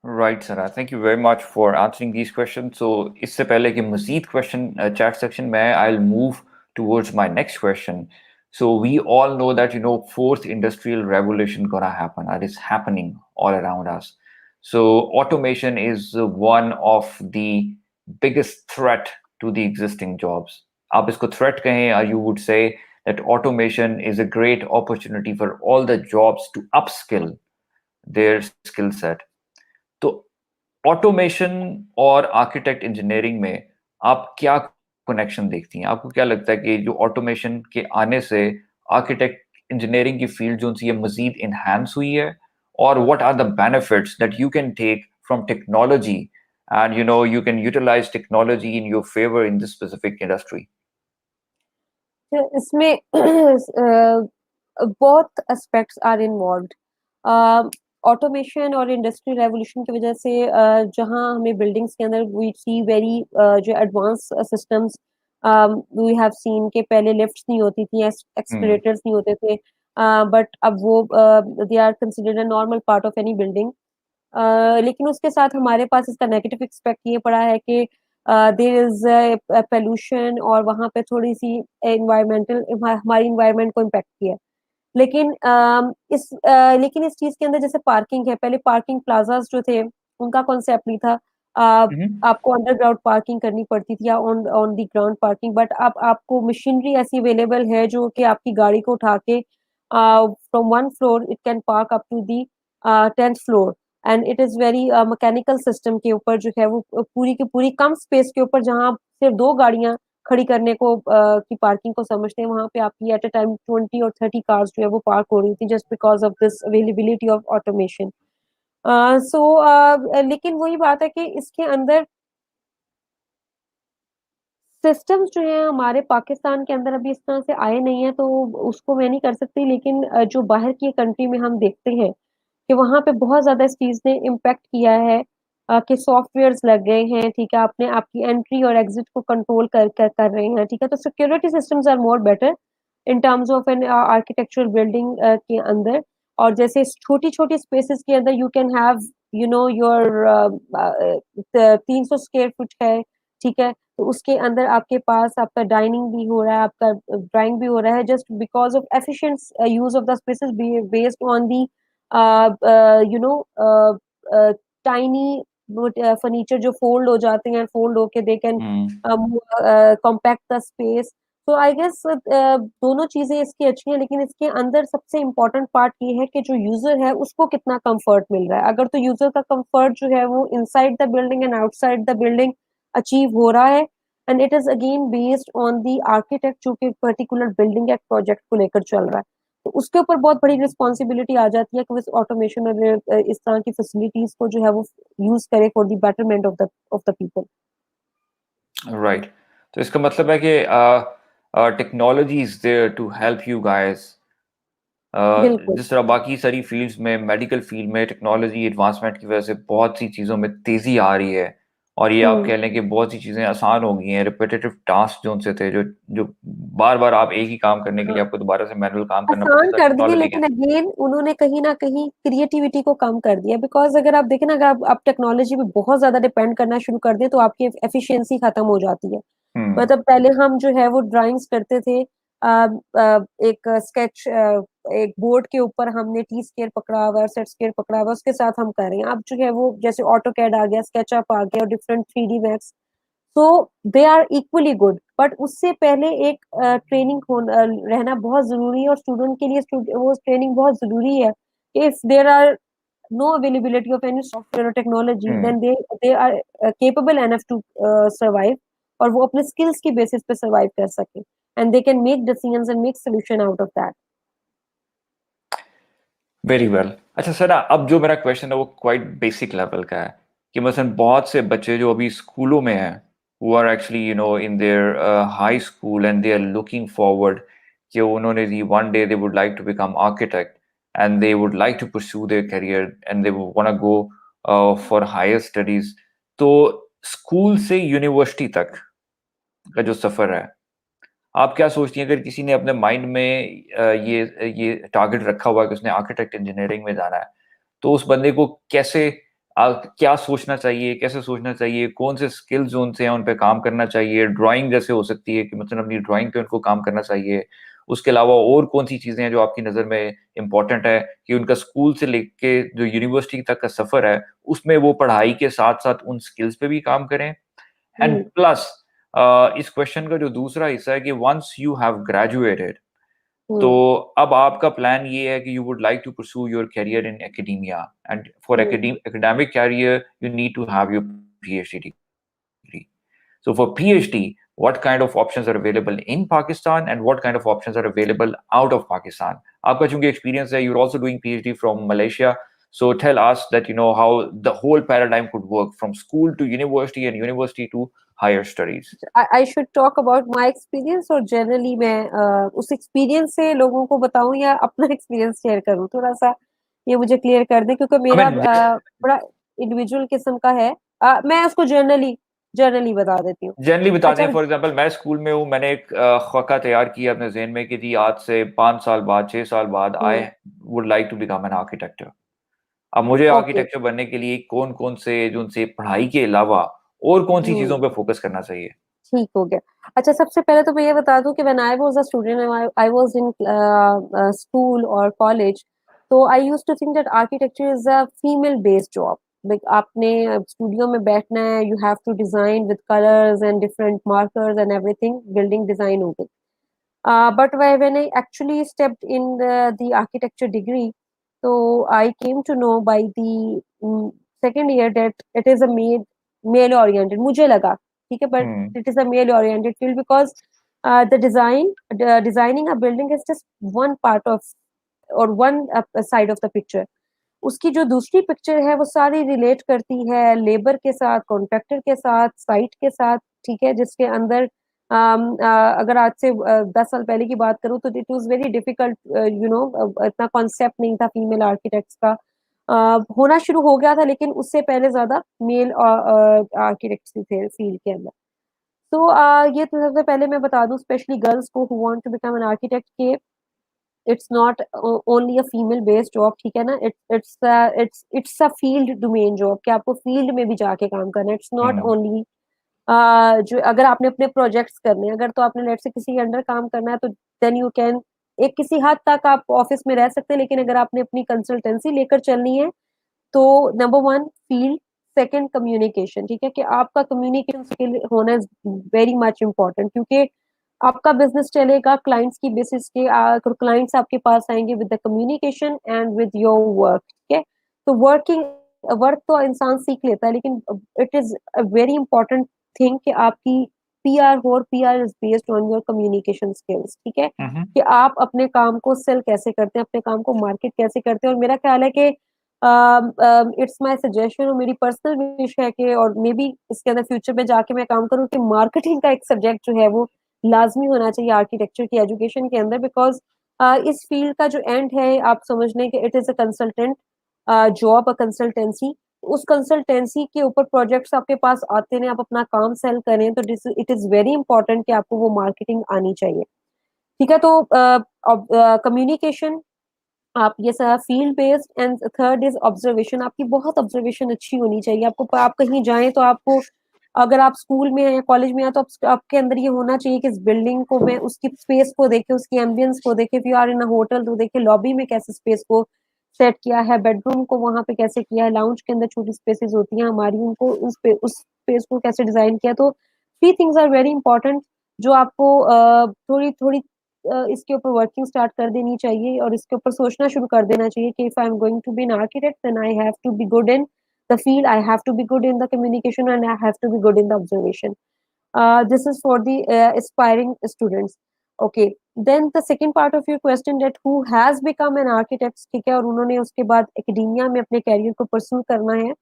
Right, Sarah. Thank you very much for answering these questions. So, इससे पहले कि मज़ीद question chat section में, I'll move towards my next question. So, we all know that fourth industrial revolution gonna happen, or is happening all around us. So, automation is one of the biggest threat to the existing jobs. आप इसको threat कहें, or you would say that automation is a great opportunity for all the jobs to upskill their skill set. तो automation और architect engineering में आप क्या connection देखती हैं? आपको क्या लगता है कि जो ऑटोमेशन के आने से आर्किटेक्ट इंजीनियरिंग की फील्ड जो सी है मजीद इनहांस हुई है, और what are the benefits that you can take from technology, and you can utilise technology in your favour in this specific industry? तो इसमें बहुत एस्पेक्ट्स आर इन्वॉल्व्ड. ऑटोमेशन और इंडस्ट्री रेवोल्यूशन की वजह से जहां हमें बिल्डिंग्स के अंदर वी सी वेरी जो advance systems, we have seen के पहले लिफ्ट्स नहीं होती थी, एक्सकलेटर्स नहीं होते थे, बट अब वो they are considered a normal part of any building. लेकिन उसके साथ हमारे पास इसका नेगेटिव एक्सपेक्ट ये पड़ा है कि देयर इज पोल्यूशन, और वहां पे थोड़ी सी एनवायरमेंटल, हमारी इन्वायरमेंट को इम्पेक्ट किया है. लेकिन लेकिन इस चीज के अंदर जैसे पार्किंग है, पहले पार्किंग प्लाजास जो थे उनका कॉन्सेप्ट नहीं था. आपको अंडरग्राउंड पार्किंग करनी पड़ती थी या on on the ground parking, but अब आपको मशीनरी ऐसी अवेलेबल है जो कि आपकी गाड़ी को उठा के from one floor it can park up to the 10th floor. And it is very mechanical system के ऊपर जो है वो पूरी की पूरी कम स्पेस के ऊपर, जहां आप सिर्फ दो गाड़ियां खड़ी करने को की पार्किंग को समझते हैं, वहां पे आपकी एट अ टाइम 20 और 30 कार्स जो है वो पार्क हो रही थी, just because of this availability of automation. लेकिन वही बात है कि इसके अंदर सिस्टम्स जो है हमारे पाकिस्तान के अंदर अभी इस तरह से आए नहीं है, तो उसको मैं नहीं कर सकती. लेकिन जो बाहर की कंट्री में हम देखते हैं कि वहां पे बहुत ज्यादा इस चीज ने इम्पेक्ट किया है, कि सॉफ्टवेयर्स लग गए हैं, ठीक है, आपने आपकी एंट्री और एग्जिट को कंट्रोल कर रहे हैं, ठीक है. तो security systems are more better in terms of an architectural building के अंदर. और जैसे छोटी छोटी स्पेसेस के अंदर you can have your 300 square foot है, ठीक है, तो उसके अंदर आपके पास आपका डाइनिंग भी हो रहा है, आपका ड्राइंग भी हो रहा है, just because of efficient use of the spaces based on the you know tiny furniture जो फोल्ड हो जाते हैं, फोल्ड होके they can compact the space. तो आई गेस दोनों चीजें इसकी अच्छी हैं, लेकिन इसके अंदर सबसे इम्पोर्टेंट पार्ट ये है कि जो यूजर है उसको कितना कंफर्ट मिल रहा है. अगर तो यूजर का कंफर्ट जो है वो inside the building and outside the building achieve हो रहा है, and it is again based on the architect जो कि पर्टिकुलर बिल्डिंग या प्रोजेक्ट को लेकर चल रहा है। तो उसके ऊपर बहुत बड़ी रिस्पॉन्सिबिलिटी आ जाती है कि वो इस ऑटोमेशन और इस तरह की फैसिलिटीज को जो है वो यूज करे for the betterment of the people. Right. तो इसका मतलब है कि technology is there to help you guys. बिल्कुल। जिस तरह बाकी सारी फील्ड्स में, मेडिकल फील्ड में टेक्नोलॉजी एडवांसमेंट की वजह से बहुत सी चीज़ों में तेज़ी आ रही है, और ये आप हम्म। कह लें कि बहुत सी चीज़ें आसान हो गई हैं। रिपीटेटिव टास्क जो उनसे थे, जो जो बार बार आप एक ही काम करने के लिए आपको दोबारा से मैनुअल काम करना पड़ता आसान था, कर दिए, टेक्नोलॉजी के। लेकिन अगेन उन्होंने कहीं ना कहीं क्रिएटिविटी को कम कर दिया, बिकॉज अगर आप देखें ना, अगर आप टेक्नोलॉजी पे बहुत ज्यादा डिपेंड करना शुरू कर दें तो आपकी एफिशिएंसी खत्म हो जाती है। हम्म। मतलब पहले हम जो है वो ड्राइंग्स करते थे, एक स्केच, एक बोर्ड के ऊपर हमने टी स्केयर पकड़ा हुआ है, सेट स्केयर पकड़ा हुआ है, उसके साथ हम कर रहे हैं। अब जो है वो जैसे ऑटो कैड आ गया, स्केचअप आ गया और different 3D Max, so they are equally good, but उससे पहले एक ट्रेनिंग रहना बहुत जरूरी है, और स्टूडेंट के लिए वो ट्रेनिंग बहुत जरूरी है। If there are no availability of any software or technology, hmm. then they are capable enough to survive, और वो अपने skills की basis पे survive कर सके, and they can make decisions and make solution out of that. Very well. अच्छा sir, अब जो मेरा क्वेश्चन है वो क्वाइट बेसिक लेवल का है कि मसलन बहुत से बच्चे जो अभी स्कूलों में हैं, who are actually in their high school, and they are looking forward कि उन्होंने दी one day they would like to become architect, and they would like to pursue their career, and they want to go for higher studies. तो school से university तक का जो सफर है, आप क्या सोचती हैं अगर किसी ने अपने माइंड में ये टारगेट रखा हुआ है कि उसने आर्किटेक्ट इंजीनियरिंग में जाना है, तो उस बंदे को कैसे क्या सोचना चाहिए, कैसे सोचना चाहिए, कौन से स्किल जोन से हैं उन पे काम करना चाहिए? ड्राइंग जैसे हो सकती है कि मतलब अपनी ड्राइंग पे उनको काम करना चाहिए। उसके अलावा और कौन-सी चीज़ें हैं जो आपकी नज़र में इम्पोर्टेंट है कि उनका स्कूल से लेके जो यूनिवर्सिटी तक का सफ़र है, उसमें वो पढ़ाई के साथ-साथ उन स्किल्स पे भी काम करें? And hmm. प्लस इस क्वेश्चन का जो दूसरा हिस्सा है कि वंस यू हैव ग्रेजुएटेड, तो हम्म। अब आपका प्लान ये है कि you would like to pursue your career in academia, and for hmm. Academic career you need to have your PhD degree. So for PhD, what kind of options are available in Pakistan and what kind of options are available out of Pakistan? आपका चूंकि experience है, you're also doing PhD from Malaysia. So tell us that how the whole paradigm could work from school to university and university to higher studies. I should talk about my experience, और generally मैं उस experience से लोगों को बताऊं या अपना experience share करूं, थोड़ा सा ये मुझे क्लियर कर दें, क्योंकि I मेरा mean, बड़ा इंडिविजुअल किस्म का है। मैं उसको जनरली जनरली बता देती हूँ। जनरली बता अच्छा। दें, फॉर एग्जांपल मैं स्कूल में हूँ, मैंने एक खाका तैयार किया अपने ज़हन में कि जी आज से 5 साल बाद, 6 साल बाद I hmm. Would like to become an architect. अब मुझे ओके। आर्किटेक्चर बनने के लिए कौन-कौन से जो उनसे पढ़ाई के अलावा और कौन-सी चीज़ों हम्म। पे फ़ोकस करना चाहिए? ठीक हो गया। अच्छा, सबसे पहले तो मैं ये बता दूं कि when I was a student, I was in school और कॉलेज, तो I used to think that architecture is a female based job. Like आपने स्टूडियो में बैठना है, you have to design with colours and different markers and everything, building design हो गई। But when I actually stepped in the architecture degree, so I came to know by the second year that it is a male oriented. मुझे लगा ठीक है, but hmm, it is a male oriented field because designing a building is just one part of or one side of the picture. उसकी जो दूसरी picture है वो सारी रिलेट करती है लेबर के साथ, कॉन्ट्रैक्टर के साथ, साइट के साथ, ठीक है, जिसके अंदर अगर आज से 10 साल पहले की बात करूँ तो इट वाज वेरी डिफिकल्ट, इतना कॉन्सेप्ट नहीं था फीमेल आर्किटेक्ट्स का। होना शुरू हो गया था, लेकिन उससे पहले ज्यादा मेल आर्किटेक्ट्स थे फील्ड के अंदर। तो ये तो सबसे पहले मैं बता दूं स्पेशली गर्ल्स को who want to become an architect के it's not only a female based job, ठीक है ना। It's a field domain job कि आपको फील्ड में भी जाके काम करना है। इट्स नॉट हुँ, ओनली जो अगर आपने अपने प्रोजेक्ट्स करने हैं, अगर तो आपने लेट से किसी के अंडर काम करना है तो देन यू कैन, एक किसी हद तक आप ऑफिस में रह सकते हैं, लेकिन अगर आपने अपनी कंसल्टेंसी लेकर चलनी है तो number one field, second communication, ठीक है, कि आपका कम्युनिकेशन स्किल होना इज वेरी मच इम्पोर्टेंट, क्योंकि आपका बिजनेस चलेगा क्लाइंट्स की बेसिस के, क्लाइंट्स आपके पास आएंगे with the communication and with your work, ठीक है। तो वर्क तो इंसान सीख लेता है, लेकिन it is a very important think कि आपकी पीआर हो, और PR is based on your communication skills, ठीक है, हम्म। कि आप अपने काम को सेल कैसे करते हैं, अपने काम को मार्केट कैसे करते हैं। और मेरा ख्याल है कि इट्स माय सजेशन और मेरी पर्सनल विश है कि, और मे बी इसके अंदर फ्यूचर में जाके मैं काम करूँ, कि मार्केटिंग का एक सब्जेक्ट जो है वो लाजमी होना चाहिए आर्किटेक्चर की एजुकेशन के अंदर। बिकॉज इस फील्ड का जो एंड है, आप समझ लें कि it is a consultant job, a consultancy. उस कंसल्टेंसी के ऊपर प्रोजेक्ट्स आपके पास आते हैं, आप अपना काम सेल करें, तो इट इज वेरी इंपॉर्टेंट कि आपको वो मार्केटिंग आनी चाहिए, ठीक है। तो कम्युनिकेशन, आप ये सारा field based, and third is observation. आपकी बहुत ऑब्जर्वेशन अच्छी होनी चाहिए। आप कहीं जाएं तो आपको, अगर आप स्कूल में हैं या कॉलेज में हैं, तो आपके अंदर ये होना चाहिए कि इस बिल्डिंग को मैं उसकी स्पेस को देखे, उसकी एम्बियंस को देखे। If you are in a hotel तो देखे लॉबी में कैसे स्पेस को सेट किया है, बेडरूम को वहां पे कैसे किया है, लाउंज के अंदर छोटी स्पेसेस होती हैं हमारी, उनको उस स्पेस को कैसे डिजाइन किया। तो three things are very important, जो आपको थोड़ी थोड़ी इसके ऊपर वर्किंग स्टार्ट कर देनी चाहिए, और इसके ऊपर सोचना शुरू कर देना चाहिए कि if I am going to be an architect, then I have to be good in the field, I have to be good in the communication, and I have to be good in the observation. This is for the aspiring students. Okay, then the second part of your question, that who has become an architect, ठीक है, और उन्होंने उसके बाद academia में अपने career को pursue करना है,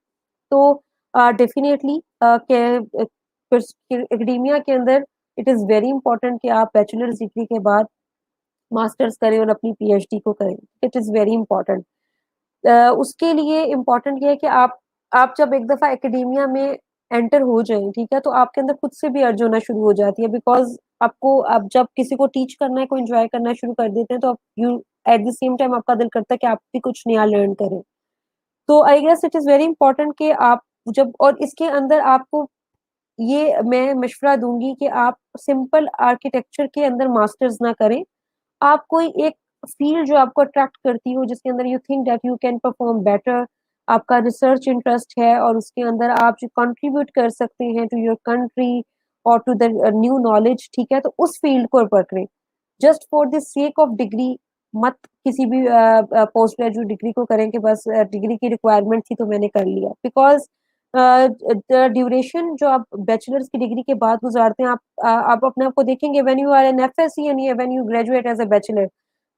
तो डेफिनेटली एकेडेमिया के अंदर इट इज वेरी इंपॉर्टेंट कि आप बैचलर्स डिग्री के बाद मास्टर्स करें और अपनी पीएचडी को करें। It is very important. उसके लिए इम्पोर्टेंट ये है कि आप जब एक दफा एकेडेमिया में एंटर हो जाएं, ठीक है, तो आपके अंदर खुद से भी अर्ज होना शुरू हो जाती है। बिकॉज आपको, आप जब किसी को टीच करना है, को एंजॉय करना शुरू कर देते हैं, तो आप you at the same time आपका दिल करता है कि आप भी कुछ नया लर्न करें। तो I guess it is very important कि आप जब, और इसके अंदर आपको ये मैं मशवरा दूंगी कि आप सिंपल आर्किटेक्चर के अंदर मास्टर्स ना करें। आप कोई एक फील्ड जो आपको अट्रैक्ट करती हो, जिसके अंदर you think that you can perform better, आपका रिसर्च इंटरेस्ट है, और उसके अंदर आप जो कंट्रीब्यूट कर सकते हैं टू योर कंट्री और टू द न्यू नॉलेज, ठीक है, तो उस फील्ड को पकड़ें। Just for the sake of degree मत किसी भी पोस्ट ग्रेजुएट डिग्री को करें कि बस डिग्री की रिक्वायरमेंट थी तो मैंने कर लिया। बिकॉज ड्यूरेशन जो आप बैचलर्स की डिग्री के बाद गुजारते हैं, आप अपने आप को देखेंगे, when you are an FSC and when you graduate as a bachelor,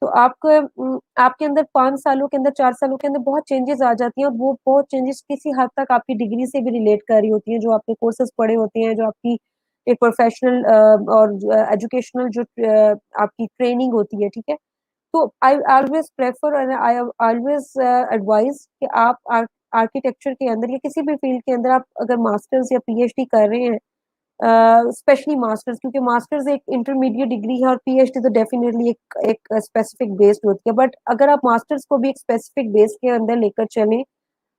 तो आपके अंदर 5 सालों के अंदर, 4 सालों के अंदर बहुत चेंजेस आ जाती हैं, और वो बहुत चेंजेस किसी हद तक आपकी डिग्री से भी रिलेट कर रही होती हैं, जो आपने कोर्सेज पढ़े होते हैं, जो आपकी एक प्रोफेशनल और एजुकेशनल जो आपकी ट्रेनिंग होती है, ठीक है। तो आई ऑलवेज प्रेफर और आई ऑलवेज एडवाइज कि आप आर्किटेक्चर के अंदर या किसी भी फील्ड के अंदर आप अगर मास्टर्स या पीएचडी कर रहे हैं, स्पेशली मास्टर्स, क्योंकि मास्टर्स एक इंटरमीडिएट डिग्री है और पीएचडी तो डेफिनेटली एक स्पेसिफिक बेस्ड होती है। बट अगर आप मास्टर्स को भी एक स्पेसिफिक बेस के अंदर लेकर चलें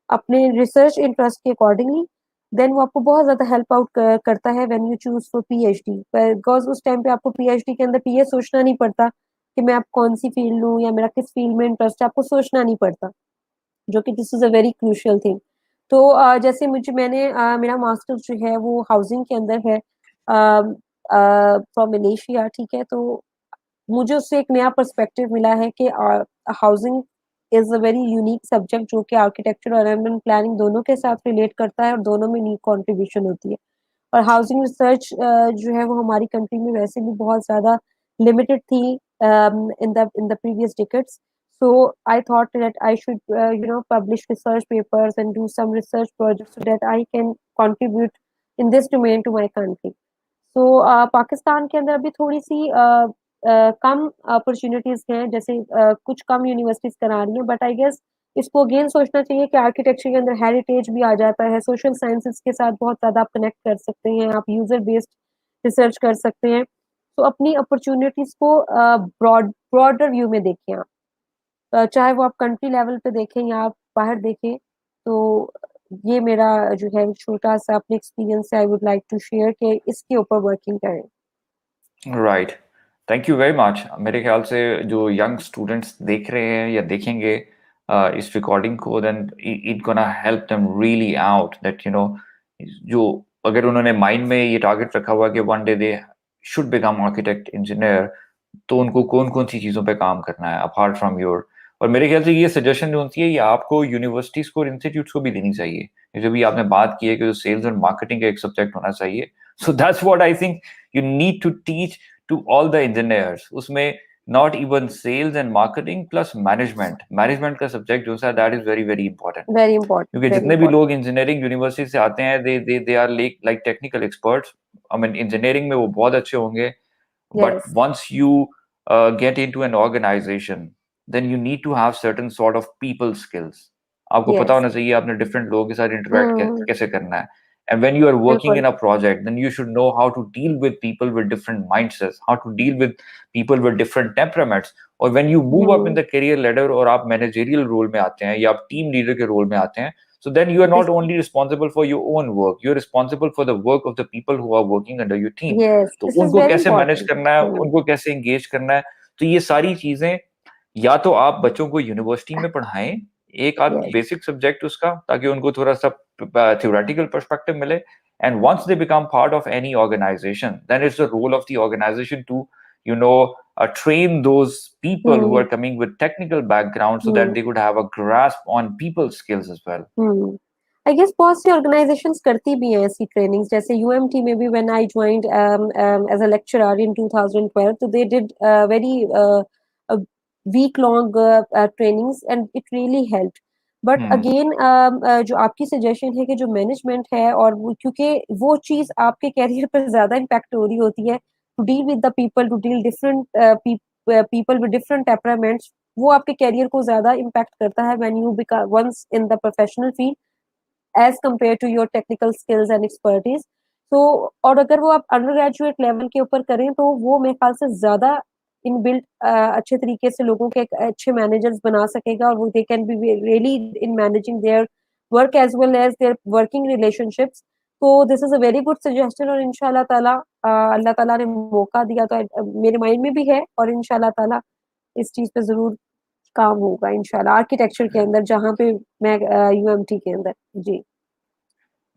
अपने रिसर्च इंटरेस्ट के अकॉर्डिंगली, देन वो आपको बहुत ज्यादा हेल्प आउट करता है when you choose for PhD. Because उस टाइम पे आपको पीएचडी के अंदर ये सोचना नहीं पड़ता कि मैं आप कौन सी फील्ड लूँ या मेरा किस फील्ड में इंटरेस्ट है, आपको सोचना नहीं पड़ता, जो कि this is a very crucial thing. तो जैसे मेरा मास्टर्स जो है वो हाउसिंग के अंदर है, फ्रॉम मलेशिया, ठीक है। तो मुझे उससे एक नया पर्सपेक्टिव मिला है कि housing is a very unique subject, जो कि आर्किटेक्चर और अर्बन प्लानिंग दोनों के साथ रिलेट करता है, और दोनों में यूनिक कॉन्ट्रीब्यूशन होती है। और हाउसिंग रिसर्च जो है वो हमारी कंट्री में वैसे भी बहुत ज्यादा लिमिटेड थी in the previous decades. So I thought that I should publish research papers and do some research projects so that I can contribute in this domain to my country. तो पाकिस्तान के अंदर अभी थोड़ी सी कम अपॉर्चुनिटीज हैं, जैसे कुछ कम universities करा रही हैं, बट आई गेस इसको अगेन सोचना चाहिए कि आर्किटेक्चर के अंदर हेरिटेज भी आ जाता है, सोशल साइंसेज के साथ बहुत ज्यादा आप कनेक्ट कर सकते हैं, आप यूजर बेस्ड रिसर्च कर सकते हैं। तो अपनी अपॉर्चुनिटीज को ब्रॉडर व्यू में देखें आप, चाहे वो आप कंट्री लेवल पे देखें या आप बाहर देखें। तो ये मेरा जो है छोटा सा अपने एक्सपीरियंस से I would like to share कि इसके ऊपर वर्किंग करें। Right, thank you very much. मेरे ख्याल से जो यंग स्टूडेंट्स देख रहे हैं या देखेंगे इस रिकॉर्डिंग को, then it gonna help them really out that जो अगर उन्होंने माइंड में ये टारगेट रखा हुआ कि one day they should become architect engineer, तो उनको कौन कौन सी चीज़ों पे काम करना है अपार्ट फ्रॉम योर। और मेरे ख्याल से ये सजेशन जो होती है ये आपको यूनिवर्सिटीज़ को और इंस्टीट्यूट्स को भी देनी चाहिए। जो भी आपने बात की है कि जो सेल्स और मार्केटिंग का एक सब्जेक्ट होना चाहिए, So that's what I think you need to teach to all the engineers. उसमें not even sales and marketing plus management. Management का subject जो सा that is very very important. Very important, क्योंकि very जितने भी important. लोग engineering university से आते हैं they are like technical experts. I mean engineering में वो बहुत अच्छे होंगे, but Yes. once you get into an organization, then you need to have certain sort of people skills. आपको पता Yes. होना चाहिए आपने different लोगों के साथ interact हम्म. कैसे करना है. And when you are working बिल्कुल. in a project, then you should know how to deal with people with different mindsets, how to deal with people with different temperaments. Or when you move up in hmm. the career ladder और आप managerial role में आते हैं या आप team leader के role में आते हैं, so then you are not This- only responsible for your own work, you're responsible for the work of the people who are working under your team. yes, तो this is उनको very कैसे manage important. करना है, उनको कैसे engage करना है, तो ये सारी चीजें या तो आप बच्चों को यूनिवर्सिटी में पढ़ाएं एक आध Yes. बेसिक सब्जेक्ट उसका, ताकि उनको थोड़ा सा theoretical perspective मिले. And once they become part of any organization, then it's the role of the organization to, train those people who hmm. are coming with technical background so that hmm. they could have a grasp on people skills as well. I guess बहुत सी organisations करती भी हैं ऐसी trainings, जैसे UMT में भी when I joined as a lecturer in 2012, तो they did very week long trainings and it really helped. But again जो आपकी सजेशन है कि जो मैनेजमेंट है, और क्योंकि वो चीज आपके कैरियर पर ज्यादा इम्पैक्ट हो रही होती है, to deal with the people, to deal different people with different temperaments, वो आपके कैरियर को ज्यादा इम्पैक्ट करता है when you become once in the professional field as compared to your technical skills and expertise. तो और अगर वो आप अंडर ग्रेजुएट लेवल के ऊपर करें, तो वो मेरे ख्याल से ज्यादा इनबिल्ट अच्छे तरीके से लोगों के अच्छे मैनेजर्स बना सकेगा, और वो they can be really in managing their work as well as their working relationships. तो this is a very good suggestion, और इंशाल्लाह ताला अल्लाह ताला ने मौका दिया तो मेरे माइंड में भी है, और इंशाल्लाह ताला इस चीज पे जरूर काम होगा इंशाल्लाह, आर्किटेक्चर के अंदर जहाँ पे मैं यूएमटी के अंदर. जी.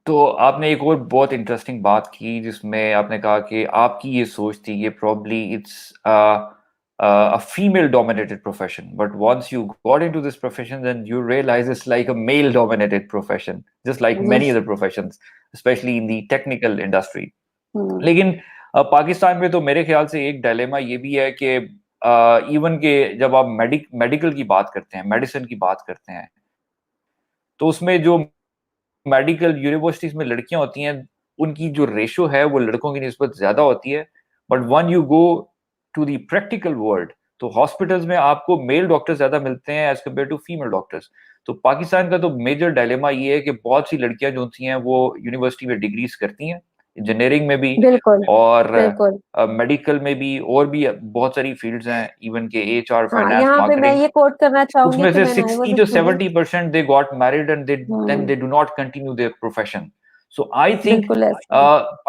तो आपने एक और बहुत इंटरेस्टिंग बात की जिसमें आपने कहा कि आपकी ये सोच थी कि probably it's a female dominated profession, but once you got into this profession then you realize it's like a male dominated profession, just like many Yes. other professions, especially in the technical industry. हम्म. लेकिन पाकिस्तान में तो मेरे ख्याल से एक dilemma ये भी है कि इवन के जब आप मेडिकल की बात करते हैं, मेडिसिन की बात करते हैं, तो उसमें जो मेडिकल यूनिवर्सिटीज में लड़कियां होती हैं, उनकी जो रेशो है वो लड़कों की निस्बत ज्यादा होती है. But when you go to the practical world, तो हॉस्पिटल्स में आपको मेल डॉक्टर ज्यादा मिलते हैं as compare to female doctors. तो पाकिस्तान का तो मेजर डायलेमा ये है कि बहुत सी लड़कियां जो होती हैं वो यूनिवर्सिटी में डिग्रीज करती हैं, इंजीनियरिंग में भी बिल्कुल. और बिल्कुल. मेडिकल में भी, और भी बहुत सारी फील्ड्स हैं, इवन के HR, हाँ, फाइनेंस, यहाँ पे मैं मार्केटिंग. ये कोट करना चाहूंगी उसमें कि से when I was 60 a to student. 70% they got married and then they do not continue their profession. So I think बिल्कुल ऐसे.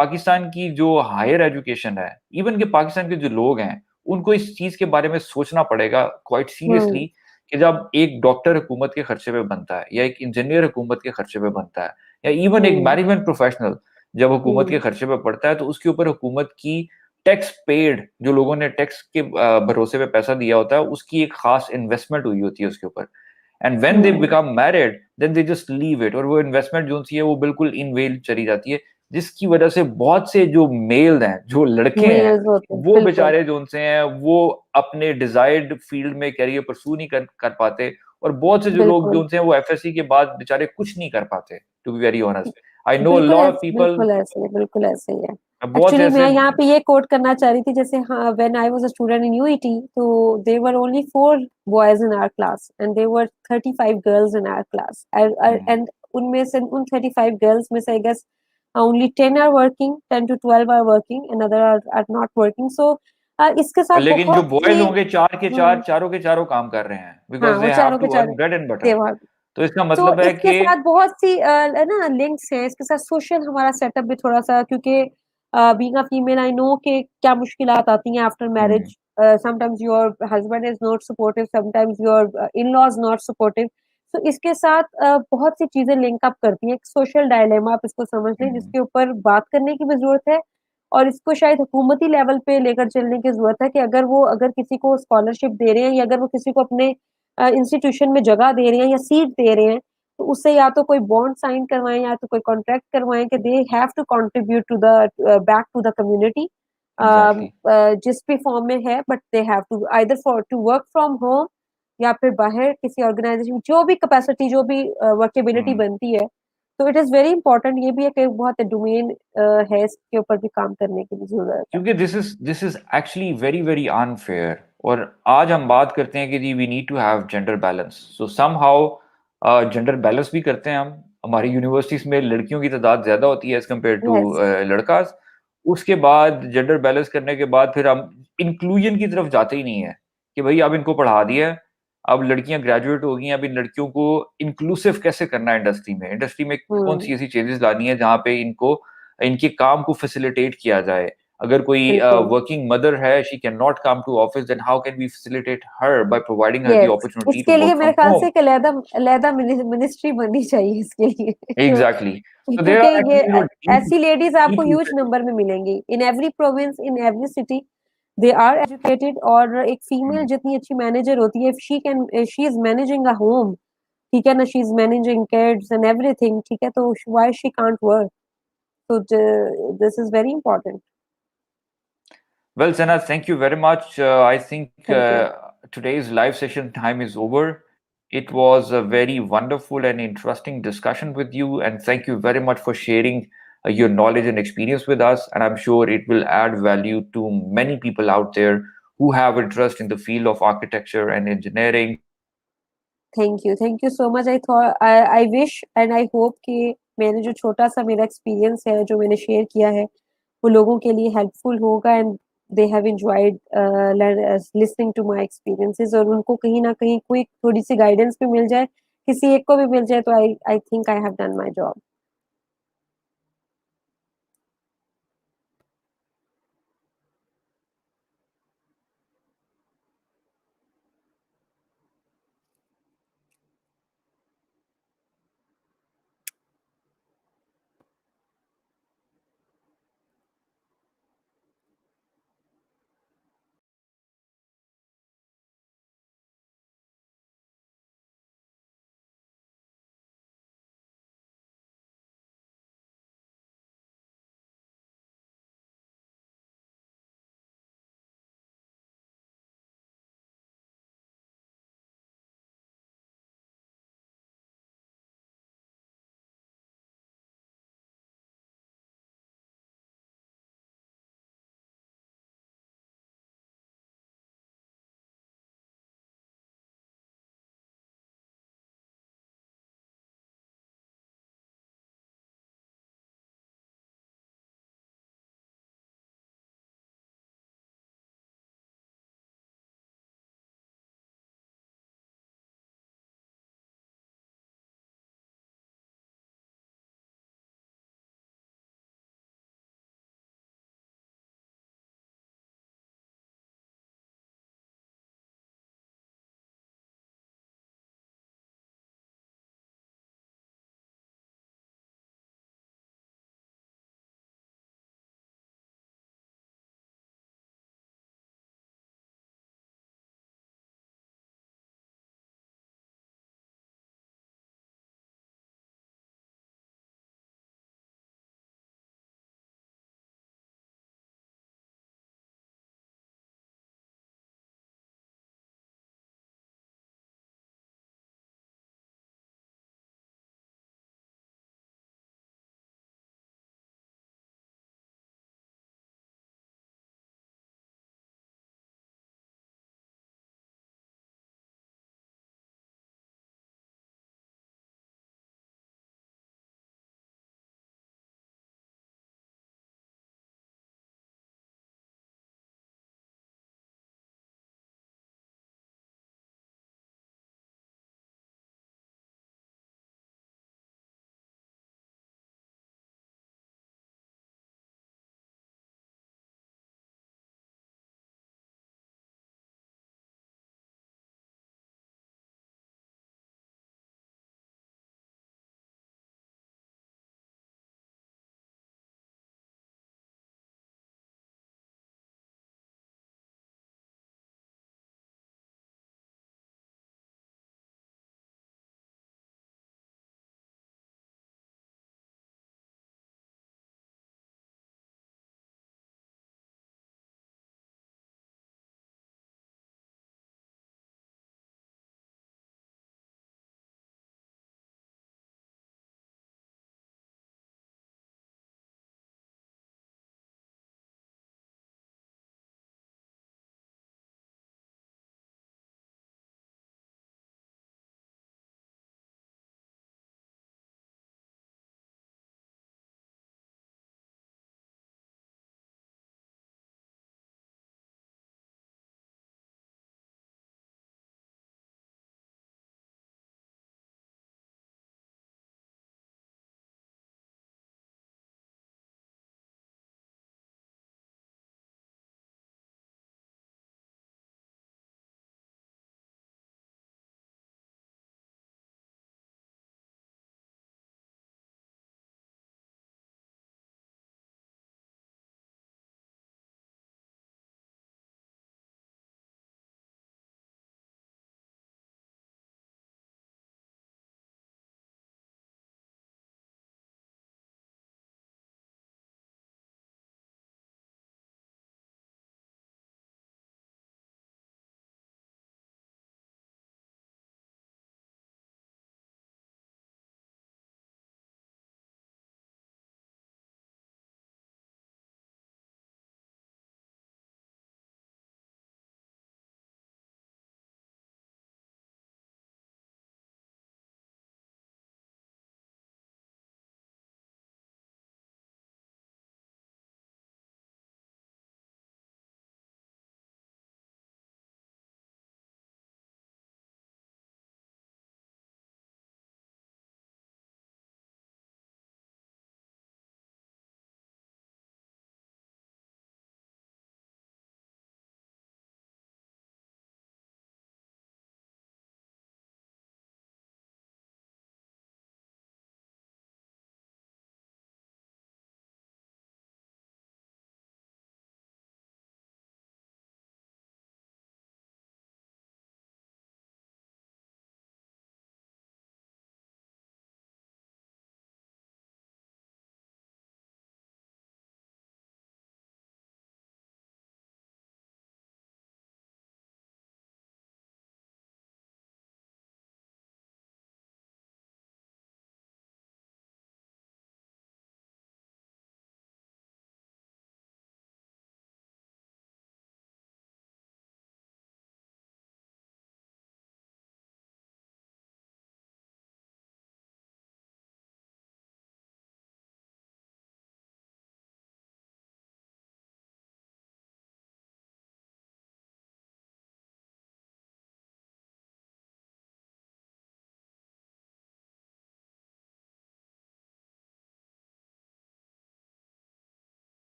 पाकिस्तान की जो हायर एजुकेशन है, इवन के पाकिस्तान के जो लोग हैं, उनको इस चीज के बारे में सोचना पड़ेगा क्वाइट सीरियसली कि जब एक डॉक्टर हुकूमत के खर्चे पे बनता है, या एक इंजीनियर हुकूमत के खर्चे पे बनता है, या इवन एक मैनेजमेंट प्रोफेशनल जब हुकूमत के खर्चे पे पड़ता है, तो उसके ऊपर हुकूमत की टैक्स पेड, जो लोगों ने टैक्स के भरोसे पे पैसा दिया होता है, उसकी एक खास इन्वेस्टमेंट हुई होती है उसके ऊपर. And when they become married then they just leave it, और वो इन्वेस्टमेंट जो सी है वो बिल्कुल इन वेल चली जाती है, जिसकी वजह से बहुत से जो मेल हैं, जो लड़के हैं, मेल्स होते हैं, वो बिल्कुल. बेचारे जो से हैं वो अपने डिजायर्ड फील्ड में कैरियर परसू नहीं कर पाते. और बहुत से जो लोग बिल्कुल. जो से हैं वो FSC के बाद बेचारे कुछ नहीं कर पाते, to be very honest. I know lot of people, बिल्कुल ऐसे ही है. बहुत से एक्चुअली ऐसे. मैं यहाँ पे ये कोट करना चाह रही थी, जैसे हाँ, when I was a student in UET, तो there were only 4 boys in our class and there were 35 girls in our class, and उनमें से उन 35 गर्ल्स में से I guess only 10 are working, 10 to 12 are working, and other are not working. So इसके साथ लेकिन जो बहुत बॉयज सी. होंगे चार के चार, चारों के चारों काम कर रहे हैं, हाँ, बिकॉज वो दे हैव चारों के टू अर्न चारों ब्रेड एंड बटर. देवर. तो इसका तो मतलब है इसके कि साथ बहुत सी ना लिंक्स है इसके साथ. सोशल हमारा सेटअप भी थोड़ा सा, क्योंकि being a female I know कि क्या मुश्किलात आती हैं after marriage. Sometimes your husband is not supportive, sometimes your in laws not supportive. तो इसके साथ बहुत सी चीजें लिंक अप करती हैं. एक सोशल डायलेमा आप इसको समझ लें, जिसके ऊपर बात करने की भी जरूरत है, और इसको शायद हुकूमती लेवल पे लेकर चलने की जरूरत है कि अगर किसी को स्कॉलरशिप दे रहे हैं, या अगर वो किसी को अपने इंस्टीट्यूशन में जगह दे रहे हैं या सीट दे रहे हैं, तो उससे या तो कोई बॉन्ड साइन करवाएं या तो कोई कॉन्ट्रैक्ट करवाएं कि they have to contribute to the back to the community exactly. जिस भी फॉर्म में है, but they have to either for to work from home या फिर बाहर किसी ऑर्गेनाइजेशन, जो भी कैपेसिटी, जो भी वर्केबिलिटी बनती है। तो इट इज वेरी इंपॉर्टेंट, ये भी एक बहुत डोमेन है, इसके ऊपर भी काम करने की भी जरूरत है। क्योंकि this is actually very very unfair. और आज हम बात करते हैं कि जी we need to have gender balance, so somehow gender balance भी करते हैं हम। हमारी यूनिवर्सिटीज में लड़कियों की तादाद ज्यादा होती है एज कम्पेयर टू यस, लड़कास। उसके बाद जेंडर बैलेंस करने के बाद फिर हम इंक्लूजन की तरफ जाते ही नहीं है कि भाई अब इनको पढ़ा दिया है, अब लड़कियां ग्रेजुएट हो गई हैं, अब इन लड़कियों को इंक्लूसिव कैसे करना है इंडस्ट्री में कौन सी ऐसी चेंजेस लानी है जहाँ पे इनको इनके काम को फैसिलिटेट किया जाए। अगर कोई बिल्कुल। वर्किंग मदर है, she can not come to office, then how can we facilitate her by providing her the yes, opportunity to इसके लिए वर्क मेरे फ्रॉम ख्याल होम। से एक अलहदा अलहदा मिनिस्ट्री बननी चाहिए इसके लिए। एग्जैक्टली। सो देयर क्योंकि आर ये एक्चुअली ऐसी लेडीज आपको डीप ह्यूज नंबर में मिलेंगी in every province, in every city. They are educated, और एक फीमेल जितनी अच्छी मैनेजर होती है, she is managing a home, ठीक है ना, she is managing kids and everything, ठीक है, तो व्हाई शी कांट वर्क? तो this is very important. Well, Sana, thank you very much. I think thank you. today's live session time is over. It was a very wonderful and interesting discussion with you, and thank you very much for sharing your knowledge and experience with us. And I'm sure it will add value to many people out there who have interest in the field of architecture and engineering. Thank you so much. I wish and I hope कि मैंने जो छोटा सा मेरा experience है, जो मैंने share किया है, वो लोगों के लिए हेल्पफुल होगा, and they have enjoyed listening to my experiences, और उनको कहीं ना कहीं कोई थोड़ी सी गाइडेंस भी मिल जाए, किसी एक को भी मिल जाए, तो I think I have done my job.